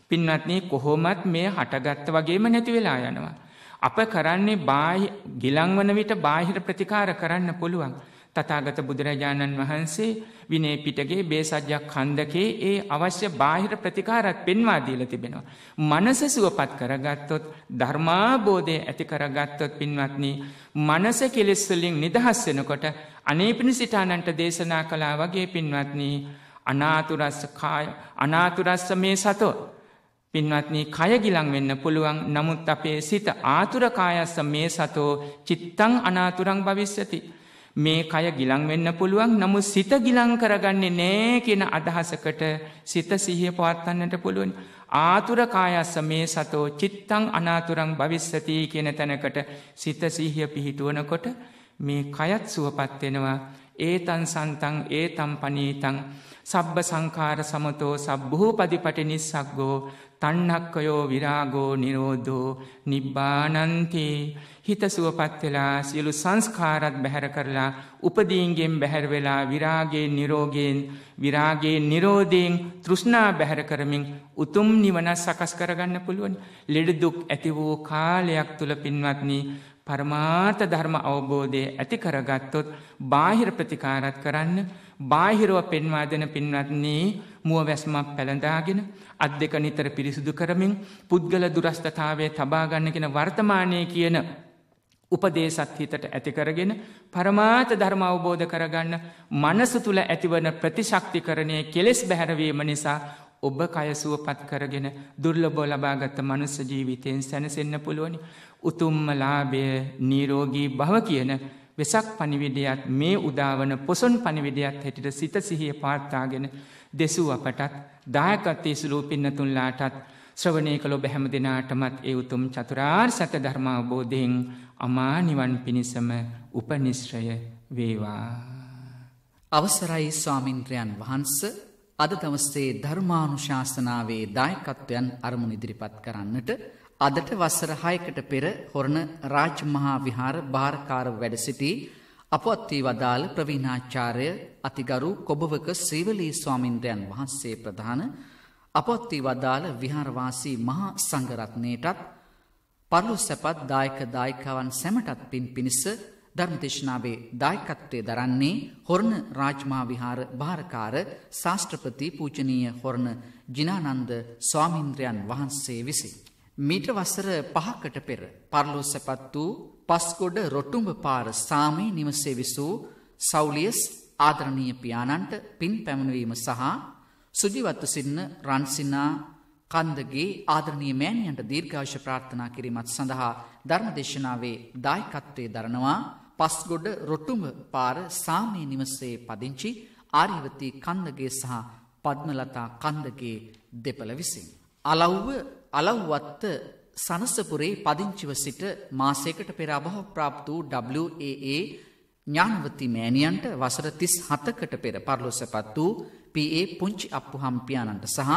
පින්වත්නි කොහොමත් මේ හටගත්ත වගේම නැති වෙලා යනවා. අප කරන්නේ ගිලන් වන විට බාහිර ප්‍රතිකාර කරන්න පුළුවන්. තථාගත බුදුරජාණන් වහන්සේ විනය පිටකේ බේසජ්ජක් ඛණ්ඩකේ ඒ අවශ්‍ය බාහිර ප්‍රතිකාරات පෙන්වා දීලා තිබෙනවා. මනස සුවපත් කරගත්තොත් ධර්මාබෝධය ඇති කරගත්තොත් පින්වත්නි මනස කෙලෙස් වලින් නිදහස් වෙනකොට අනේපිනිසිතානන්ට දේශනා කළා වගේ පින්වත්නි අනාතුරස්ස කාය අනාතුරස්ස මේ සතෝ පින්වත්නි කය ගිලන් වෙන්න පුළුවන් නමුත් අපේ සිත ආතුර කායස්ස මේ සතෝ චිත්තං අනාතුරං භවිස්සති මේ කය ගිලන් වෙන්න පුළුවන් නමුත් සිත ගිලන් කරගන්නේ නෑ කියන අදහසකට සිත සිහිය පවත්වන්නට පුළුවන් ආතුර කායස්ස මේ සතෝ චිත්තං අනාතුරං භවිස්සති කියන තැනකට සිත සිහිය පිහිටුවනකොට මේ කයත් සුවපත් වෙනවා ඒතං සන්තං ඒතං පනීතං සබ්බ සංඛාර සමතෝ සබ්බෝ පදිපටි නිස්සග්ගෝ තණ්හක්කයෝ විරාගෝ නිරෝධෝ නිබ්බානන්ති හිත සුවපත් වෙලා සියලු සංස්කාරات බැහැර කරලා උපදීන්ගෙන් බැහැර වෙලා විරාගයෙන් නිරෝධයෙන් තෘෂ්ණා බැහැර කරමින් උතුම් නිවන සකස් කරගන්න පුළුවන් ලෙඩ දුක් ඇති වූ කාලයක් තුල පින්වත්නි පරමාර්ථ ධර්ම අවබෝධය ඇති කරගත්තොත් බාහිර ප්‍රතිකාරات කරන්න බාහිරව පෙන්වා දෙන පින්වත්නි මුව වැස්මක් පැලඳාගෙන අත් දෙක නිතර පිරිසුදු කරමින් පුද්ගල දුරස්ථතාවයේ තබා ගන්න කියන වර්තමානයේ කියන උපදේශත් හිතට ඇති කරගෙන පරමාර්ථ ධර්ම අවබෝධ කරගන්න මනස තුල ඇතිවන ප්‍රතිශක්තිකරණයේ කෙලෙස් බැහැරවීම නිසා ඔබ කය සුවපත් කරගෙන දුර්ලභව ලබාගත් මනුස්ස ජීවිතයෙන් සැනසෙන්න පුළුවනි උතුම්ම ලාභය නිරෝගී භව කියන වෙසක් පණිවිඩයත් මේ උදාවන පොසොන් පණිවිඩයත් හැටියට සිත සිහිය පාත්තාගෙන දෙසූ අපටත් දායකත්වයේ සුළු පින්නතුන්ලාටත් ශ්‍රවණය කළ ඔබ හැම දිනාටමත් ඒ උතුම් චතුරාර්ය සත්‍ය ධර්ම අවබෝධයෙන් අමා නිවන් පිණිසම උපනිශ්‍රය වේවා. අවසරයි ස්වාමින්ද්‍රයන් වහන්සේ අද දවසේ ධර්මානුශාසනාවේ දායකත්වයන් අරමුණු ඉදිරිපත් කරන්නට අදට වසර 6කට පෙර හොරණ රාජමහා විහාර භාරකාරව වැඩ සිටි අපවත් වී වදාළ ප්‍රවීණාචාර්ය අතිගරු කොබවක ශ්‍රීවලී ස්වාමින්ද්‍රයන් වහන්සේ ප්‍රධාන අපවත් වී වදාළ විහාරවාසී මහා සංඝරත්නයටත් පරලොස්සපත් දායක දායිකාවන් සැමටත් පින් පිණිස ධර්මදේශනාවේ දායකත්වයේ දරන්නේ හොරණ රාජමහා විහාර භාරකාර ශාස්ත්‍රපති පූජනීය හොරණ ජිනානන්ද ස්වාමින්ද්‍රයන් වහන්සේ විසින් මීට වසර 5කට පෙර පරලොස්සපත් වූ පස්කොඩ රොටුඹ පාර සාමේ නිවසේ විසූ සෞලියස් ආදරණීය පියාණන්ට පින් පැමිණවීම සහ සුජීවත්ව සිටින රන්සිනා කන්දගේ ආදරණීය මෑණියන්ට දීර්ඝායුෂ ප්‍රාර්ථනා කිරීමත් සඳහා ධර්මදේශනාවේ දායකත්වයේ දරනවා පස්ගොඩ රොටුඹ පාර සාමේ නිවසේ පදිංචි ආර්යවතී කන්දගේ සහ පද්මලතා කන්දගේ දෙපළ විසින් අලව්වත්ත සනසපුරේ පදිංචිව සිට මාසයකට පෙර අභව ප්‍රාප්ත වූ WAA ඥානවතී මෑණියන්ට වසර 37කට පෙර පරලොස්සපත් වූ PA පුංචි අප්පුහම් පියාණන්ට සහ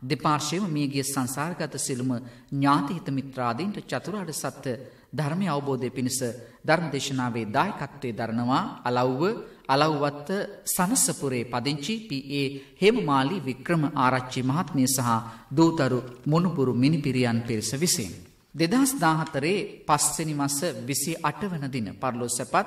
දෙපාර්ශ්වයේම මියගිය සංසාරගත සිළුම ඥාති හිත මිත්‍රාදීන්ට චතුරාර්ය සත්‍ය ධර්මය අවබෝධය පිණිස ධර්මදේශනාවේ දායකත්වයේ දරනවා අලව්වත්ත සනසපුරේ පදිංචි PA හේමමාලි වික්‍රම ආරච්චි මහත්මිය සහ දූතරු මොනුපුරු මිනිපිරියන් පිරිස විසින් 2014 පස්වෙනි මාස 28 වන දින පරලොස්සපත්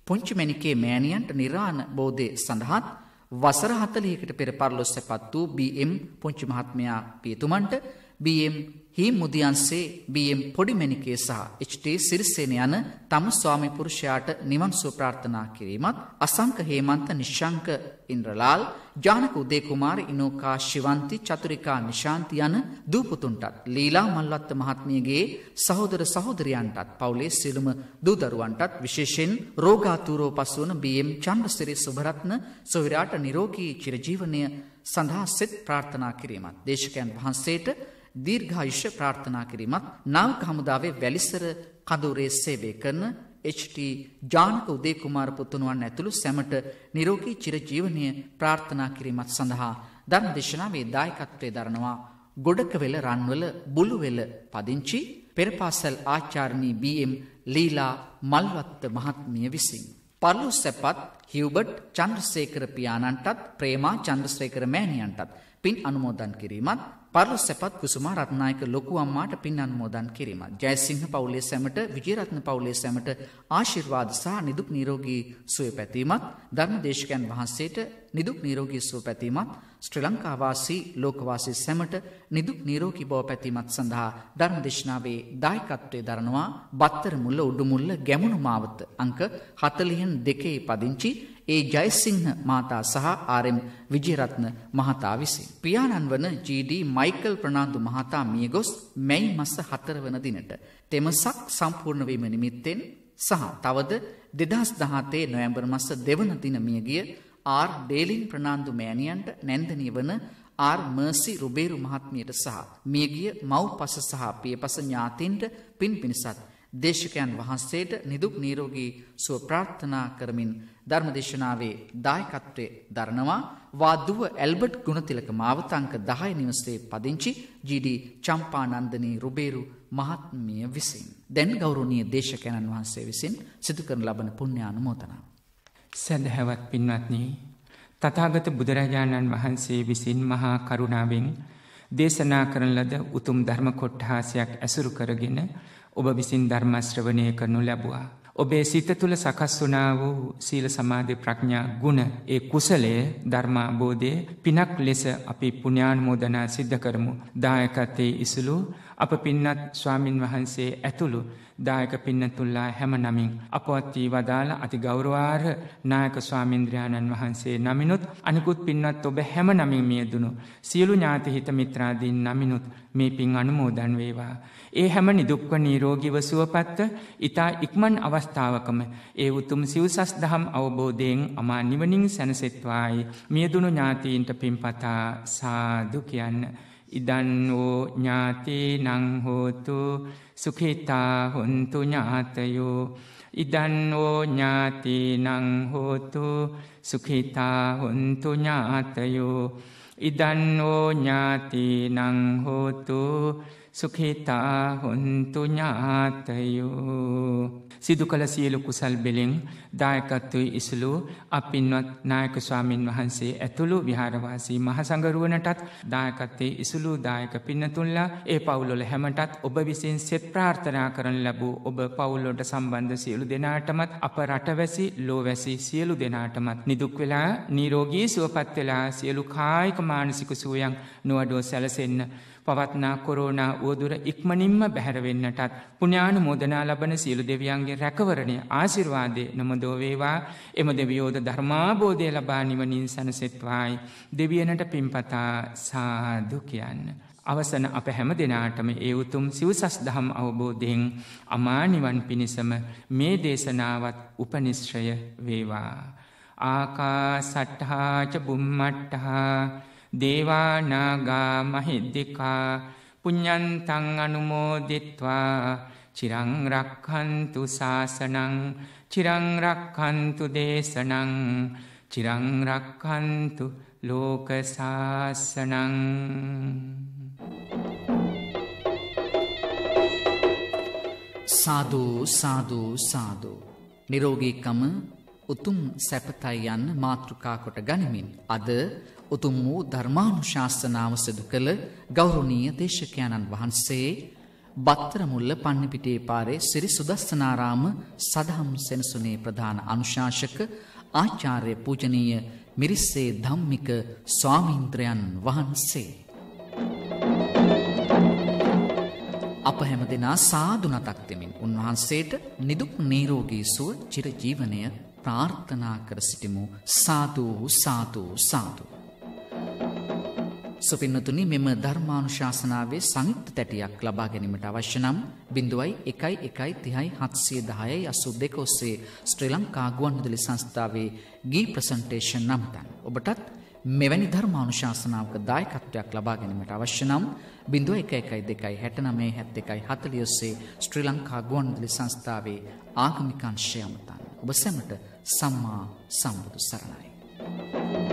පුංචිමැණිකේ මෑණියන්ට නිර්වාණ බෝධය සඳහාත් වසර 40කට පෙර පරලොස්සපත් වූ BM පුංචි මහත්මයා පියතුමන්ට BM හිමුදියන්සේ BM පොඩිමැණිකේ සහ HT සිරිසේන යන තම ස්වාමි පුරුෂයාට නිවන් සුව ප්‍රාර්ථනා කිරීමත් අසංක හේමන්ත නිශංක ඉන්ද්‍රලාල් ජානක උදේ කුමාර ඉනෝකා ශිවන්ති චතුරිකා නිශාන්ති යන දූ පුතුන්ටත් ලීලා මල්වත්ත මහත්මියගේ සහෝදර සහෝදරියන්ටත් පවුලේ සියලුම දූ දරුවන්ටත් විශේෂයෙන් රෝගාතුරෝ පසුවන BM චන්ද්‍රසිරි සුභරත්න සොහිරාට නිරෝගී චිරජීවනය සඳහා සෙත් ප්‍රාර්ථනා කිරීමත් දේශකයන් වහන්සේට දීර්ඝායුෂ ප්‍රාර්ථනා කිරීමත් නාවික හමුදාවේ වැලිසර කඳවුරේ සේවය කරන HT ජානක උදේ කුමාර පුතුණුවන් ඇතුළු සැමට නිරෝගී චිරජීවනය ප්‍රාර්ථනා කිරීමත් සඳහා ධර්මදේශනාවේ දායකත්වයේ දරනවා ගොඩකවෙල රන්වල බුළුවෙල පදිංචි පෙරපාසල් ආචාර්යනී BM ලීලා මල්වත්ත මහත්මිය විසින් පරලොස්සපත් හියුබර්ට් චන්ද්‍රසේකර පියාණන්ටත් ප්‍රේමා චන්ද්‍රසේකර මෑණියන්ටත් පින් අනුමෝදන් කිරීමත් පරලොස් සැපත් කුසුමා රත්නායක ලොකු අම්මාට පින් අනුමෝදන් කිරීමත්. ජයසිංහ පවුලේ සැමට විජේරත්න පවුලේ සැමට ආශිර්වාද සහ නිදුක් නිරෝගී සුවය පැතීමත්. ධර්මදේශකයන් වහන්සේට නිදුක් නිරෝගී සුව පැතීමත්. ශ්‍රී ලංකා වාසී ලෝකවාසී සැමට නිදුක් නිරෝගී බව පැතීමත් සඳහා ධර්මදේශනාවේ දායකත්වයේ දරනවා බත්තර මුල්ල උඩුමුල්ල ගැමුණු මාවත අංක 42 පදිංචි ඒ ජයසිංහ මහතා සහ ආර්.එම්. විජේරත්න මහතා විසින්. පියාණන් වන ජී.ඩී. මයිකල් ප්‍රනාන්දු මහතා මියගොස් මැයි මාස 4 වන දිනට තෙමසක් සම්පූර්ණ වීම නිමිත්තෙන් සහ තවද 2017 නොවැම්බර් මාස 2 වන දින මියගිය ආර්. ඩේලින් ප්‍රනාන්දු මෑණියන්ට නැන්දනිය වන ආර්. මර්සි රුබේරු මහත්මියට සහ මියගිය මව්පස සහ පියපස ඥාතීන්ට පින් පිණිසත් දේශකයන් වහන්සේට නිදුක් නිරෝගී සුව ප්‍රාර්ථනා කරමින් ධර්මදේශනාවේ දායකත්වයේ දරනවා වාදුව ඇල්බර්ට් ගුණතිලක මාවත අංක 10 නිවසේ පදිංචි ජී.ඩී. චම්පානන්දනී රුබේරු මහත්මිය විසින්. දැන් ගෞරවනීය දේශකයන්න් වහන්සේ විසින් සිදු කරන ලබන පුණ්‍යානුමෝදනාව. සදහවත් පින්වත්නි, තථාගත බුදුරජාණන් වහන්සේ විසින් මහා කරුණාවෙන් දේශනා කරන ලද උතුම් ධර්ම කොට්ඨාසයක් ඇසුරු කරගෙන ඔබ විසින් ධර්ම ශ්‍රවණය කරනු ලැබුවා. ඔබේ සිත තුළ සකස් වුණා වූ සීල සමාධි ප්‍රඥා ගුණ ඒ කුසලයේ ධර්මාබෝධයේ පිනක් ලෙස අපි පුණ්‍යානුමෝදනා සිද්ධ කරමු. දායකත්වයේ ඉසුළු අප පින්නත් ස්වාමින් වහන්සේ ඇතුළු දායක පින්නතුල්ලා හැම නමින් අපවත් වී වදාළ අති ගෞරවාර්හ නායක ස්වාමීන්ද්‍රයන්න් වහන්සේ නමිනුත් අනිකුත් පින්නත් ඔබ හැම නමින් මියදුණු සියලු ඥාති හිත මිත්‍රාදීන් නමිනුත් මේ පින් අනුමෝදන් වේවා. ඒ හැම නිදුක්ව නිරෝගීව සුවපත්ව ඊතා ඉක්මන් අවස්ථාවකම ඒ උතුම් සිව්සස් දහම් අවබෝධයෙන් අමා නිවනින් සැනසෙත්වායි මියදුණු ඥාතීන්ට පින්පතා සාදු කියන්න. ඉදන් වූ ඥාතීනං හෝතු සුඛිතා හොන්තු ඥාතයෝ. ඉදන් වූ ඥාතීනං හෝතු සුඛිතා හොන්තු ඥාතයෝ. ඉදන් වූ ඥාතීනං හෝතු සුඛිතා හොන්තු ඥාතයෝ. සිදු කළ සියලු කුසල් බෙලෙන් දායකත්වයේ ඉසුළු අපින්වත් නායක ස්වාමින් වහන්සේ ඇතුළු විහාරවාසී මහසඟරුවනටත් දායකත්වයේ ඉසුළු දායක පින්නතුන්ලා ඒ පවුල්වල හැමටත් ඔබ විසින් සෙත් ප්‍රාර්ථනා කරන ලැබූ ඔබ පවුල්වලට සම්බන්ධ සියලු දෙනාටමත් අප රටවැසි ලෝවැසි සියලු දෙනාටමත් නිදුක් වෙලා නිරෝගී සුවපත් වෙලා සියලු කායික මානසික සුවයන් නොඅඩුව සැලසෙන්න පවත්නා කොරෝනා උවදුර ඉක්මනින්ම බැහැර වෙන්නටත් පුණ්‍යානුමෝදනා ලබන සියලු දෙවියන්ගේ රැකවරණය ආශිර්වාදේ නමදෝ වේවා. එම දෙවියෝද ධර්මාබෝධය ලබා නිවනින් සැනසෙත්වායි දෙවියනට පින්පතා සාදු කියන්න. අවසන අප හැම දෙනාටම ඒ උතුම් සිව්සස් දහම් අවබෝධයෙන් අමා නිවන් පිණිසම මේ දේශනාවත් උපනිශ්‍රය වේවා. ආකාසට්ඨා ච බුම්මට්ඨා දේවා නාග මහිද්దికා පුඤ්ඤන්තං අනුමෝදිත්වා චිරං රක්ඛන්තු ශාසනං චිරං රක්ඛන්තු දේශනං චිරං රක්ඛන්තු ලෝක ශාසනං. සාදු සාදු සාදු. නිරෝගීකම උතුම් සැපතයි යන්න මාතෘකා කොට ගනිමින් අද උතුම් වූ ධර්මානුශාසනාව සිදු කළ ගෞරවනීය දේශකයන්න් වහන්සේ බත්තර මුල්ල පන්නිපිටියේ පාරේ සිරි සුදස්සනාරාම සදහම් සෙනසුනේ ප්‍රධාන අනුශාසක ආචාර්ය පූජනීය මිරිස්සේ ධම්මික ස්වාමීන්ද්‍රයන් වහන්සේ. අප හැම දෙනා සාදු නතක් දෙමින් උන්වහන්සේට නිදුක් නිරෝගී සුව චිර ජීවනය ප්‍රාර්ථනා කර සිටිමු. සාදු සාදු සාදු. සුපින්නතුනි, මෙම ධර්මානුශාසනාවේ සංයුක්ත තැටියක් ලබා ගැනීමට අවශ්‍ය නම් 0113071082 ඔස්සේ ශ්‍රී ලංකා ගුවන්විදුලි සංස්ථාවේ ගී ප්‍රසන්ටේෂන් නම්තන්. ඔබටත් මෙවැනි ධර්මානුශාසනාවක දායකත්වයක් ලබා ගැනීමට අවශ්‍ය නම් 0112697240 ඔස්සේ ශ්‍රී ලංකා ගුවන්විදුලි සංස්ථාවේ ආගමික අංශය අමතන්න. ඔබ සැමට සම්මා සම්බුදු සරණයි.